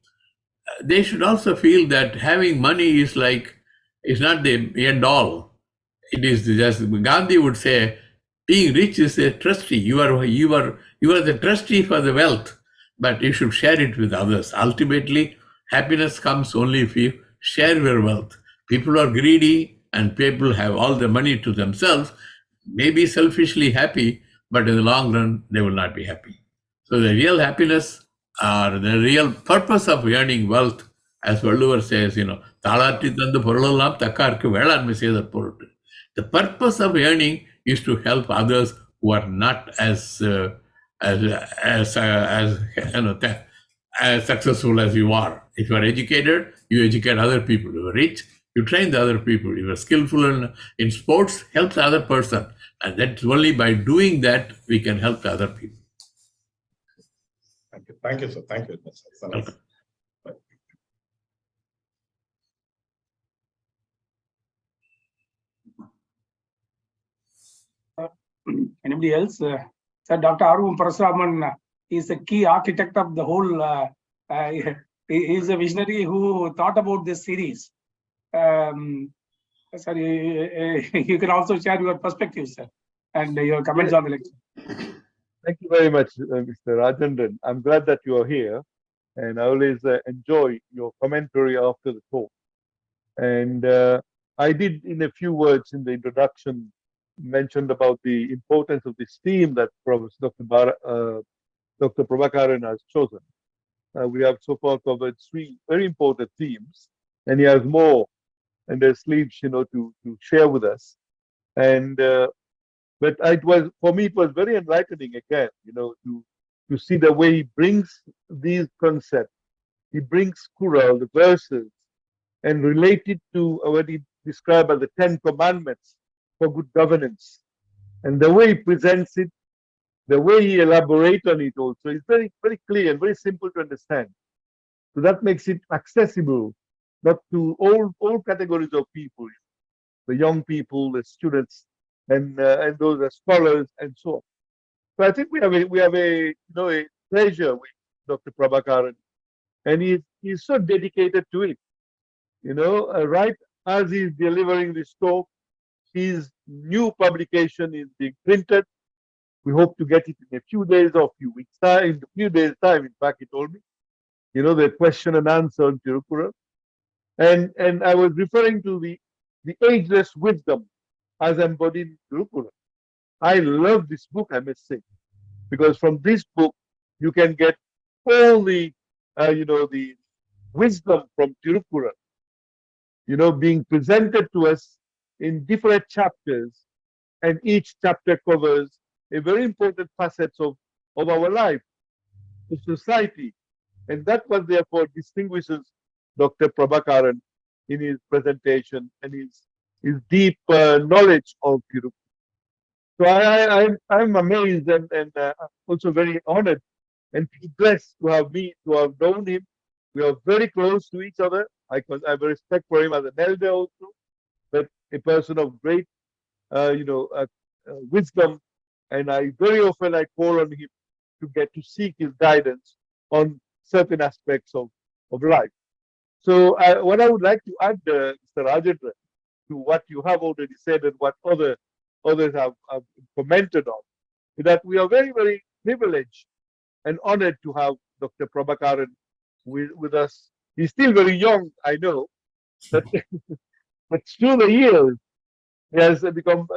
they should also feel that having money is not the end all. It is just, Gandhi would say, being rich is a trustee. You are the trustee for the wealth, but you should share it with others. Ultimately, happiness comes only if you share your wealth. People are greedy and people have all the money to themselves, may be selfishly happy, but in the long run, they will not be happy. So the real happiness or the real purpose of earning wealth, as Valluvar says, the purpose of earning is to help others who are not as successful as you are. If you are educated, you educate other people. You are rich, you train the other people. You are skillful in sports, help the other person. And that's only by doing that we can help the other people. Thank you. Thank you, sir. Thank you. That's nice. Okay. Anybody else? Sir, Dr. Arun Parasuraman is a key architect of the whole. He is a visionary who thought about this series. Sir, you can also share your perspectives, sir, and your comments on the lecture. Thank you very much, Mr. Rajendran. I'm glad that you are here, and I always enjoy your commentary after the talk. And I did, in a few words in the introduction, mentioned about the importance of this theme that Professor Dr. Prabhakaran has chosen. We have so far covered 3 very important themes, and he has more in their sleeves, to share with us. And but it was, for me, it was very enlightening again, to see the way he brings these concepts. He brings Quran, the verses, and relate it to what he described as the 10 commandments for good governance. And the way he presents it, the way he elaborates on it also is very, very clear and very simple to understand. So that makes it accessible, not to all categories of people, the young people, the students, and those are scholars and so on. So I think we have a pleasure with Dr. Prabhakaran, and he's so dedicated to it. Right as he's delivering this talk, his new publication is being printed. We hope to get it in a few days or a few weeks time. In a few days' time, in fact, he told me. The question and answer on Thirukkural. And I was referring to the ageless wisdom as embodied in Thirukkural. I love this book, I must say, because from this book you can get all the the wisdom from Thirukkural, being presented to us in different chapters, and each chapter covers a very important facets of our life, the society, and that was therefore distinguishes Dr. Prabhakaran in his presentation and his deep knowledge of Thirukkural. So I'm amazed and also very honored and blessed to have known him. We are very close to each other. I have respect for him as an elder also, but a person of great, wisdom. And I very often I call on him to get to seek his guidance on certain aspects of life. So what I would like to add, Mr. Rajendra, to what you have already said and what others have commented on, is that we are very, very privileged and honored to have Dr. Prabhakaran with us. He's still very young, I know, but but through the years he has become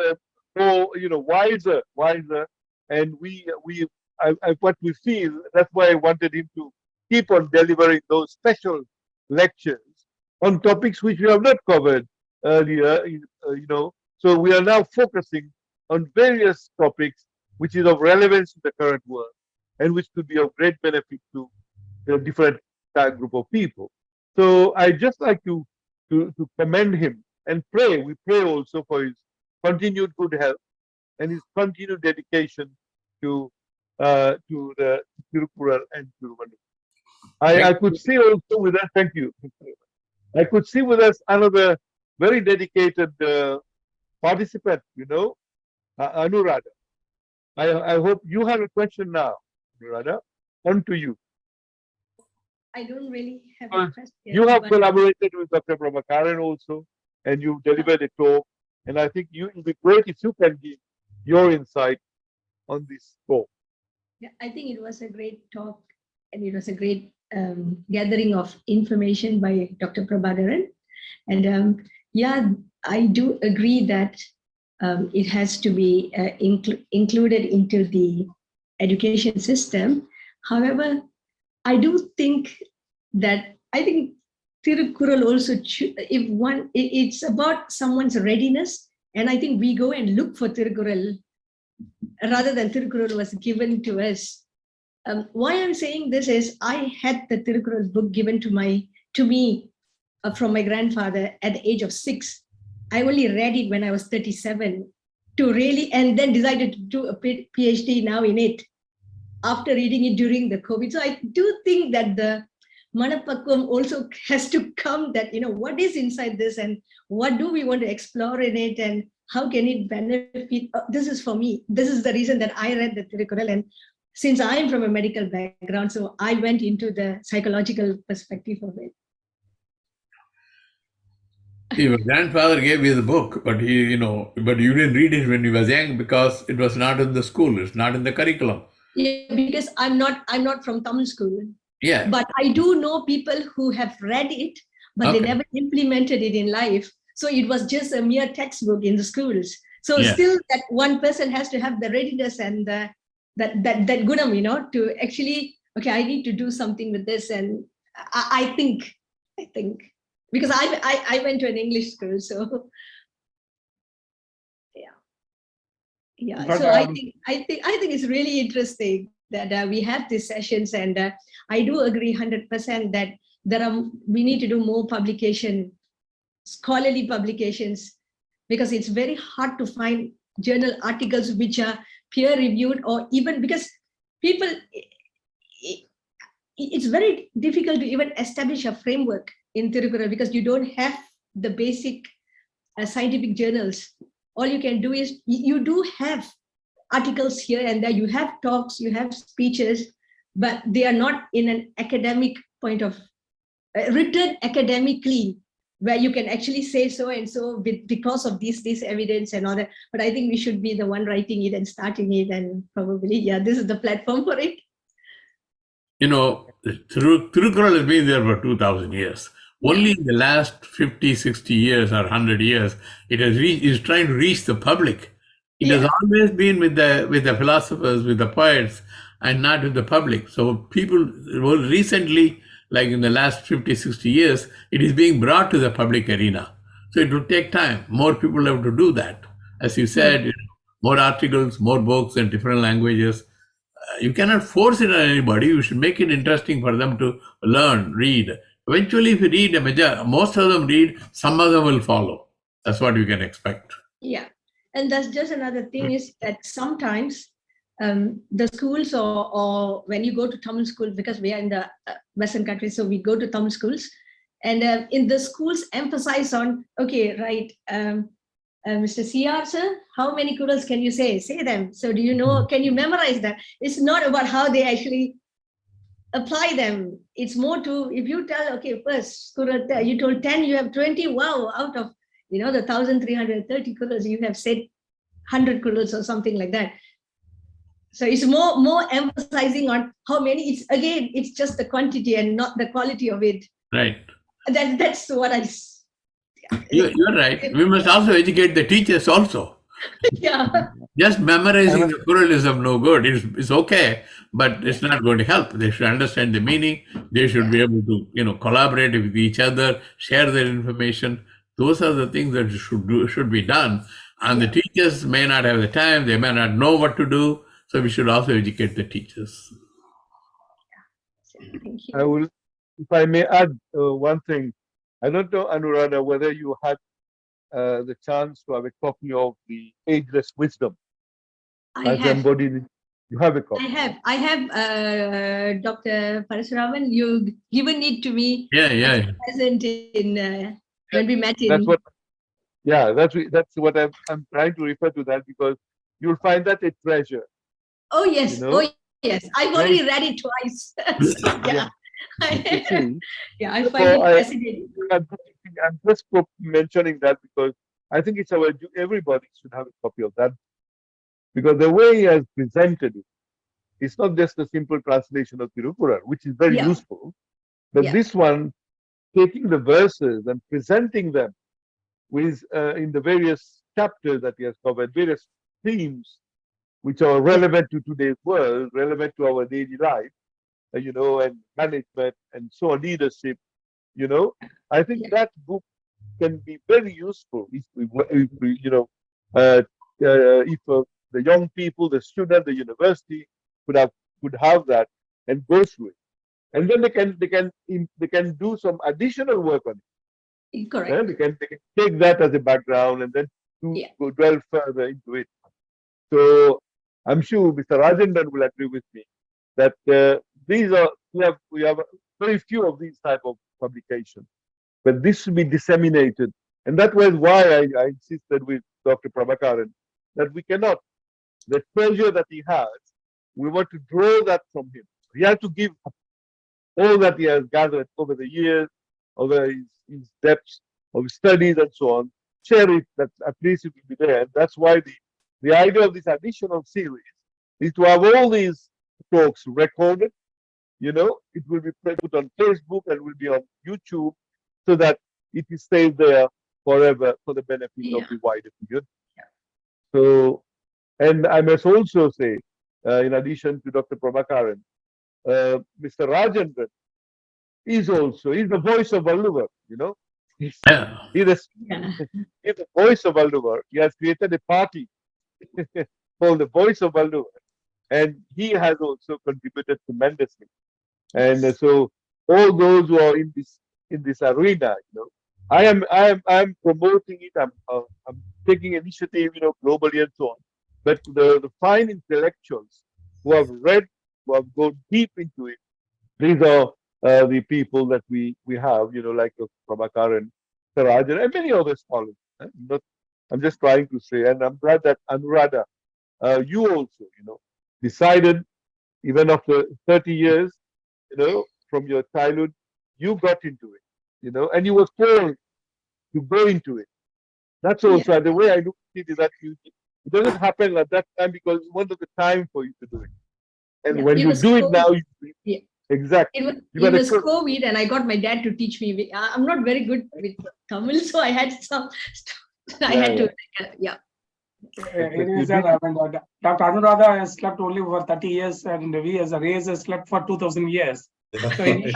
more, wiser, and what we feel, that's why I wanted him to keep on delivering those special lectures on topics which we have not covered earlier, So we are now focusing on various topics which is of relevance to the current world and which could be of great benefit to a different group of people. So I just like to commend him and pray. We pray also for his continued good health and his continued dedication to the Thirukkural and Thiruvannamalai. I could see also with us. Thank you. I could see with us another very dedicated participant. Anuradha. I hope you have a question now, Anuradha. On to you. I don't really have a question. You have collaborated with Dr. Prabhakaran also, and you delivered a talk. And I think it would be great if you can give your insight on this talk. Yeah, I think it was a great talk, and it was a great gathering of information by Dr. Prabhakaran. And yeah, I do agree that it has to be included into the education system. However, I do think that Thirukkural also, it's about someone's readiness, and I think we go and look for Thirukkural rather than Thirukkural was given to us Why I'm saying this is I had the Thirukkural book given to me from my grandfather at the age of 6. I only read it when I was 37 to really, and then decided to do a PhD now in it after reading it during the COVID. So I do think that the Manapakvam also has to come that, what is inside this and what do we want to explore in it and how can it benefit? This is for me. This is the reason that I read the Thirukkural. And since I am from a medical background, so I went into the psychological perspective of it. Your grandfather gave you the book, but but you didn't read it when you was young because it was not in the school. It's not in the curriculum. Yeah, because I'm not from Tamil school. Yeah. But I do know people who have read it, but they never implemented it in life. So it was just a mere textbook in the schools. So still that one person has to have the readiness and that gunam, to actually, okay, I need to do something with this. And I think, because I went to an English school, so yeah. But, so I think it's really interesting that we have these sessions, and I do agree 100% that we need to do more scholarly publications, because it's very hard to find journal articles which are peer reviewed, or even because people, it's very difficult to even establish a framework in Thirukkural because you don't have the basic scientific journals. All you can do is you do have articles here and there, you have talks, you have speeches, but they are not in an academic point of written academically, where you can actually say so and so because of this evidence and all that. But I think we should be the one writing it and starting it, and probably, this is the platform for it. Thirukkural has been there for 2,000 years. Only in the last 50, 60 years or 100 years, is trying to reach the public. It has always been with the philosophers, with the poets, and not with the public. So people, recently, like in the last 50, 60 years, it is being brought to the public arena. So it will take time. More people have to do that. As you said, more articles, more books in different languages. You cannot force it on anybody. You should make it interesting for them to learn, read. Eventually, if you read, most of them read, some of them will follow. That's what you can expect. Yeah. And that's just another thing is that sometimes the schools or when you go to Tamil school, because we are in the Western countries, so we go to Tamil schools, and in the schools emphasize on, okay, right, Mr. CR, sir, how many kurals can you say? Say them. So do you know, can you memorize that? It's not about how they actually apply them. It's more to, if you tell, okay, first, kural, you told 10, you have 20, wow, out of the 1,330 kurals, you have said 100 kurals or something like that. So it's more emphasizing on how many. It's just the quantity and not the quality of it. Right. That's what I. You're right. We must also educate the teachers also. Yeah. Just memorizing the kural is of no good. It's okay, but it's not going to help. They should understand the meaning. They should be able to, collaborate with each other, share their information. Those are the things that should be done. And the teachers may not have the time. They may not know what to do. So we should also educate the teachers. Thank you. If I may add one thing. I don't know, Anuradha, whether you had the chance to have a copy of the Ageless Wisdom. I have. Embodied. You have a copy. I have, Dr. Parasuraman, you've given it to me. Yeah. Present in when we met in. That's what I'm trying to refer to that, because you'll find that a treasure. Oh yes, I've already read it twice. I find it fascinating. I'm just mentioning that because I think everybody should have a copy of that, because the way he has presented it, it's not just a simple translation of Thirukkural, which is very useful, but this one, taking the verses and presenting them with in the various chapters that he has covered, various themes which are relevant to today's world, relevant to our daily life, and management and so on, leadership, I think that book can be very useful if the young people, the student, the university could have that. and go through it. And then they can do some additional work on it. Correct. They can take that as a background and then go delve further into it. So I'm sure Mr. Rajendran will agree with me that we have very few of these type of publications, but this should be disseminated, and that was why I insisted with Dr. Prabhakaran that we cannot, the treasure that he has, we want to draw that from him. He has to give all that he has gathered over the years, over his depths of studies and so on, share it, that at least it will be there. And that's why the idea of this additional series is to have all these talks recorded. It will be put on Facebook and will be on YouTube so that it is stayed there forever for the benefit of the wider community. So, and I must also say, in addition to Dr. Prabhakaran, Mr. Rajendran is the voice of Valluvar, He's the voice of Valluvar. He has created a party called the Voice of Valluvar, and he has also contributed tremendously. And so all those who are in this arena, I am promoting it. I'm taking initiative, globally and so on. But the fine intellectuals who have read, who have gone deep into it, these are the people that we have, like Prabhakaran, Sarajan, and many other scholars. I'm just trying to say, and I'm glad that Anuradha, you also, decided, even after 30 years, from your childhood, you got into it, and you were told to go into it. That's also the way I look at it, is that it doesn't happen at that time because it wasn't the time for you to do it. And when you do it now, exactly. It was COVID, and I got my dad to teach me. I'm not very good with Tamil, so I had some. It is that Dr. Anuradha has slept only for 30 years, and we as a race has slept for 2,000 years. So you need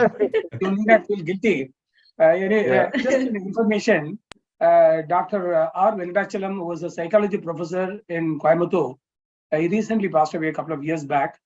not feel guilty. Just an information, Dr. R. Venkachalam, who was a psychology professor in Coimbatore, he recently passed away a couple of years back.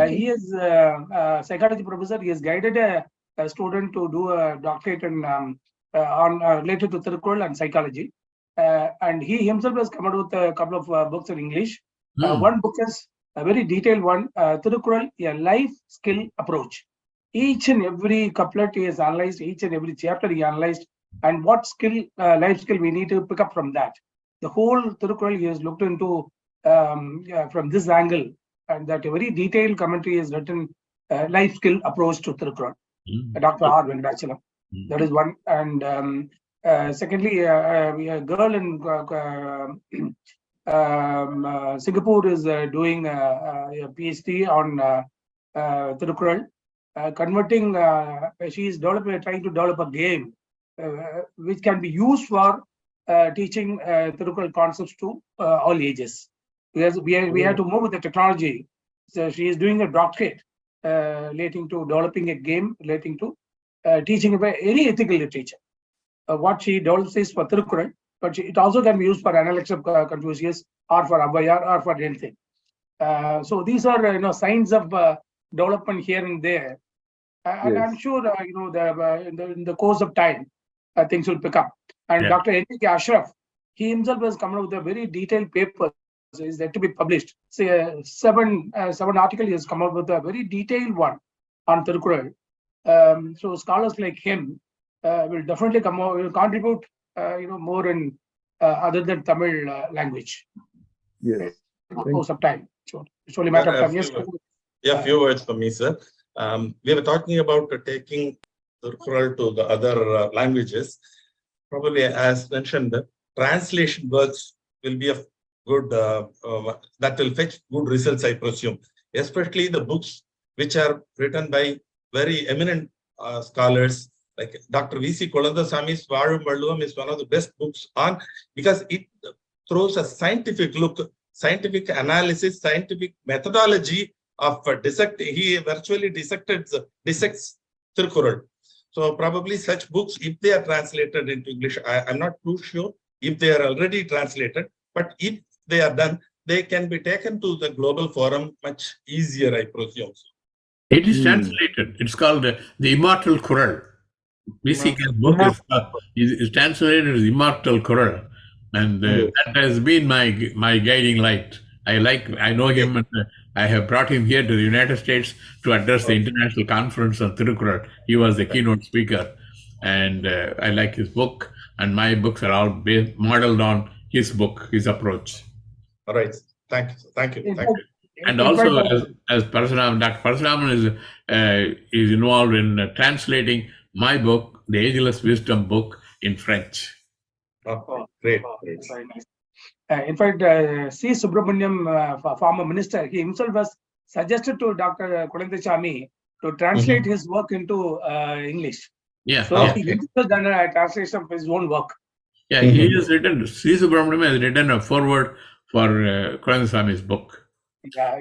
He is a psychology professor. He has guided a student to do a doctorate on related to Thirukkural and psychology. And he himself has come out with a couple of books in English. One book is a very detailed one, Thirukkural, a life skill approach. Each and every couplet he has analyzed, each and every chapter he analyzed, and what skill, life skill we need to pick up from that. The whole Thirukkural he has looked into from this angle, and that a very detailed commentary is written, life skill approach to Thirukkural. Dr. R. Venkachalam. That is one. And secondly, a girl in Singapore is doing a PhD on Thirukkural. Converting, she is trying to develop a game which can be used for teaching Thirukkural concepts to all ages. Because we have to move with the technology. So she is doing a doctorate relating to developing a game relating to teaching about any ethical literature. What she develops is for Thirukkural, but it also can be used for analytics of Confucius or for Abhayar or for anything. So these are signs of development here and there, and I'm sure in the course of time things will pick up. And Dr. N.K. Ashraf, he himself has come up with a very detailed paper. Is that to be published? Say seven articles he has come up with a very detailed one on Thirukkural. So scholars like him will definitely will contribute more in other than Tamil language. Yes. In the course of time. So it's only a matter of time. Yes. A few words for me, sir. We were talking about taking Thirukkural to the other languages. Probably, as mentioned, translation works will be a good, that will fetch good results, I presume. Especially the books which are written by very eminent scholars, like Dr. V.C. Kolandaswamy's Vaazhum Valluvam is one of the best books on, because it throws a scientific look, scientific analysis, scientific methodology of dissecting. He virtually dissects Thirukkural. So probably such books, if they are translated into English, I'm not too sure if they are already translated, but if they are done, they can be taken to the global forum much easier, I presume. It is translated. It's called the Immortal Kural. VCK's book is translated as Immortal Kural, and that has been my guiding light. I know him, and I have brought him here to the United States to address the international conference on Thirukkural. He was the keynote speaker, and I like his book. And my books are all modeled on his book, his approach. All right. Thank you. And also, as Parasuram, Dr. Parasuraman is involved in translating my book, the Ageless Wisdom book, in French. Great. Very nice. In fact, C. Subramaniam, former minister, he himself was suggested to Dr. Kodandachami to translate his work into English. Yeah. So he has done a translation of his own work. Yeah, he has written, C. Subramaniam has written a foreword for Kodandachami's book. Yeah,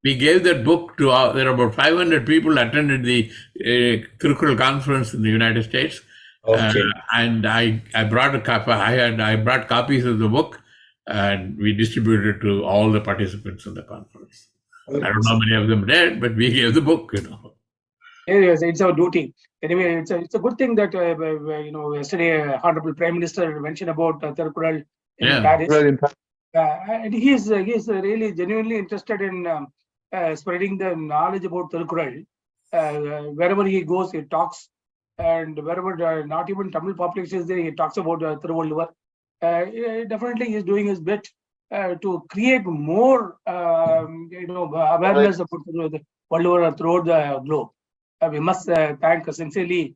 we gave that book to there are about 500 people attended the Thirukkural conference in the United States. And I brought a copy. I brought copies of the book, and we distributed it to all the participants in the conference. I don't know how many of them read, but we gave the book. Yes, it's our duty. Anyway, it's a good thing that yesterday Honorable Prime Minister mentioned about Thirukkural in Paris. And he is really genuinely interested in spreading the knowledge about Thirukkural. Wherever he goes, he talks, and wherever not even Tamil population is there, he talks about Thiruvallur. Definitely, he is doing his bit to create more, awareness about Valluvar throughout the globe. We must thank sincerely.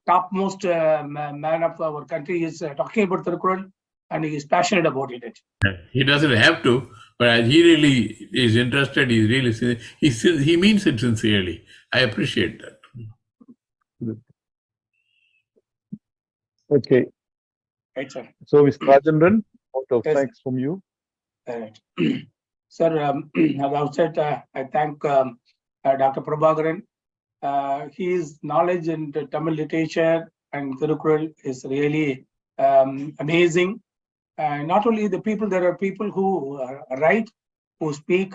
Topmost man of our country is talking about Thirukkural, and he is passionate about it. He doesn't have to, but he really is interested. He's really he means it sincerely. I appreciate that. Okay. Right, sir. So, Mr. Rajendran, out of thanks from you. Sir, at the outset, I thank Dr. Prabhakaran. His knowledge in Tamil literature and Thirukkural is really amazing. Not only the people, there are people who write, who speak,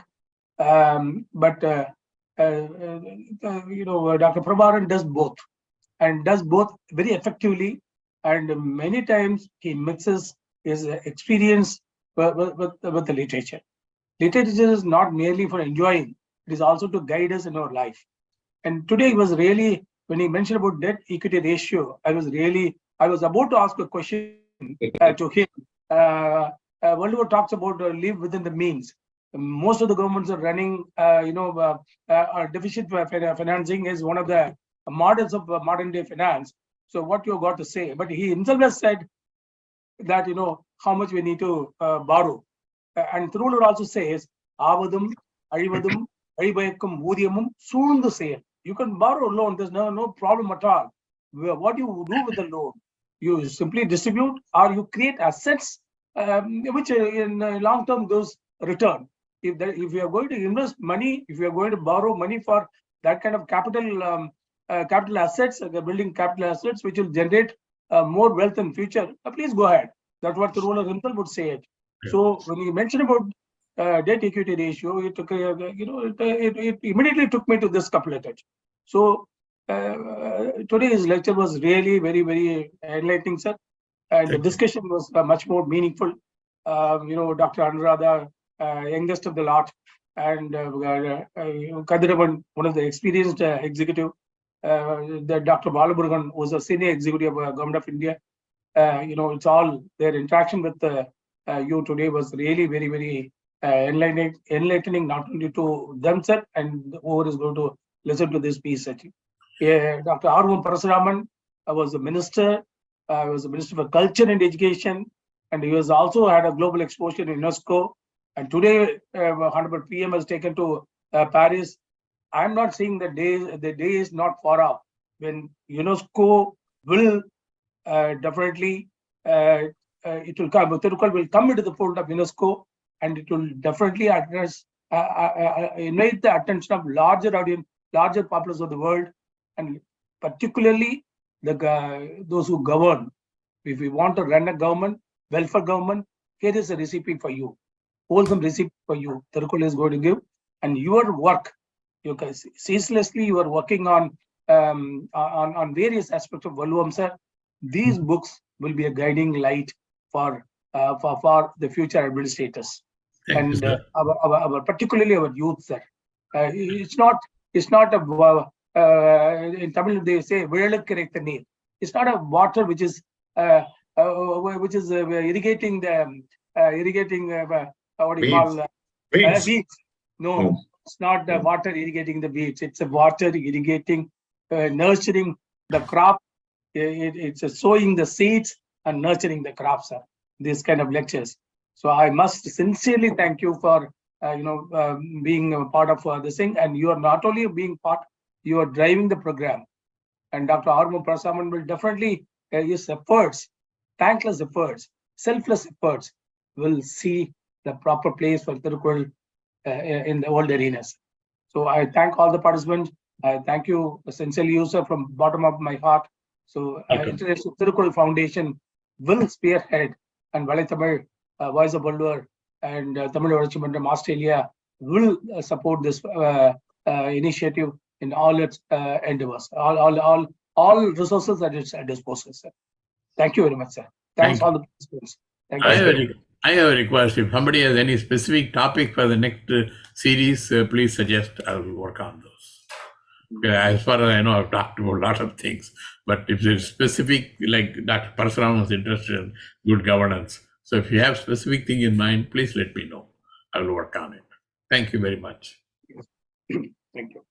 but Dr. Prabhakaran does both, and does both very effectively. And many times he mixes his experience with the literature. Literature is not merely for enjoying; it is also to guide us in our life. And today was really, when he mentioned about debt equity ratio, I was about to ask a question to him. Valluvar talks about live within the means. Most of the governments are running, deficit financing is one of the models of modern day finance. So what you got to say? But he himself has said that, how much we need to borrow. And Thiruvallur also says, Avadum, Azhivadum, Azhibayakkum, Udiyamum, Soondu Seyal. You can borrow a loan, there's no problem at all. What you do with the loan? You simply distribute, or you create assets which in long term gives return. If you are going to invest money, if you are going to borrow money for that kind of capital assets, building capital assets which will generate more wealth in future, please go ahead. That's what Thiruvallur himself would say it. So when you mentioned about debt equity ratio, it took it immediately took me to this couplet. So today's lecture was really very, very enlightening, sir, and the discussion was much more meaningful. Dr. Anuradha, youngest of the lot, and Kadiravan, one of the experienced executive, the Dr. Balamurugan was a senior executive of Government of India. It's all their interaction with you today was really very, very enlightening, not only to them, sir, and whoever is going to listen to this piece. Dr. R. Parasuraman was a minister. Was a minister for culture and education, and he was also had a global exposure in UNESCO. And today, Honorable PM has taken to Paris. I'm not saying the day is not far off when UNESCO will definitely it will come. Thirukkural will come into the fold of UNESCO, and it will definitely address invite the attention of larger audience, larger populace of the world, and particularly those who govern. If we want to run a government, welfare government, here is a recipe for you, wholesome recipe for you. Thirukkural is going to give, and your work You can ceaselessly you are working on various aspects of Valluvam, sir. These books will be a guiding light for the future administrators. Thank you, sir. Our particularly our youth, sir. It's not in Tamil they say "Velakkireitha neer." It's not a water which is irrigating the what do you call Weeds. weeds. No, it's not the water irrigating the weeds. It's a water irrigating, nurturing the crop. It's sowing the seeds and nurturing the crops, sir. These kind of lectures. So I must sincerely thank you for being a part of this thing. And you are not only being part, you are driving the program. And Dr. Armo Prasaman will definitely his efforts, thankless efforts, selfless efforts will see the proper place for Thirukkural in the world arenas. So I thank all the participants. I thank you sincerely, you sir, from bottom of my heart. So International Thirukkural Foundation will spearhead, and Valai Tamil, Voice of Valluvar, and Tamil Vazharchi Mandram Australia will support this initiative in all its endeavors. All resources at its disposal, sir. Thank you very much, sir. Thanks all the participants. Thank you. I have a request. If somebody has any specific topic for the next series, please suggest. I will work on those. As far as I know, I've talked about a lot of things. But if there's specific, like Dr. Parasuram was interested in good governance. So if you have specific thing in mind, please let me know. I will work on it. Thank you very much. Thank you.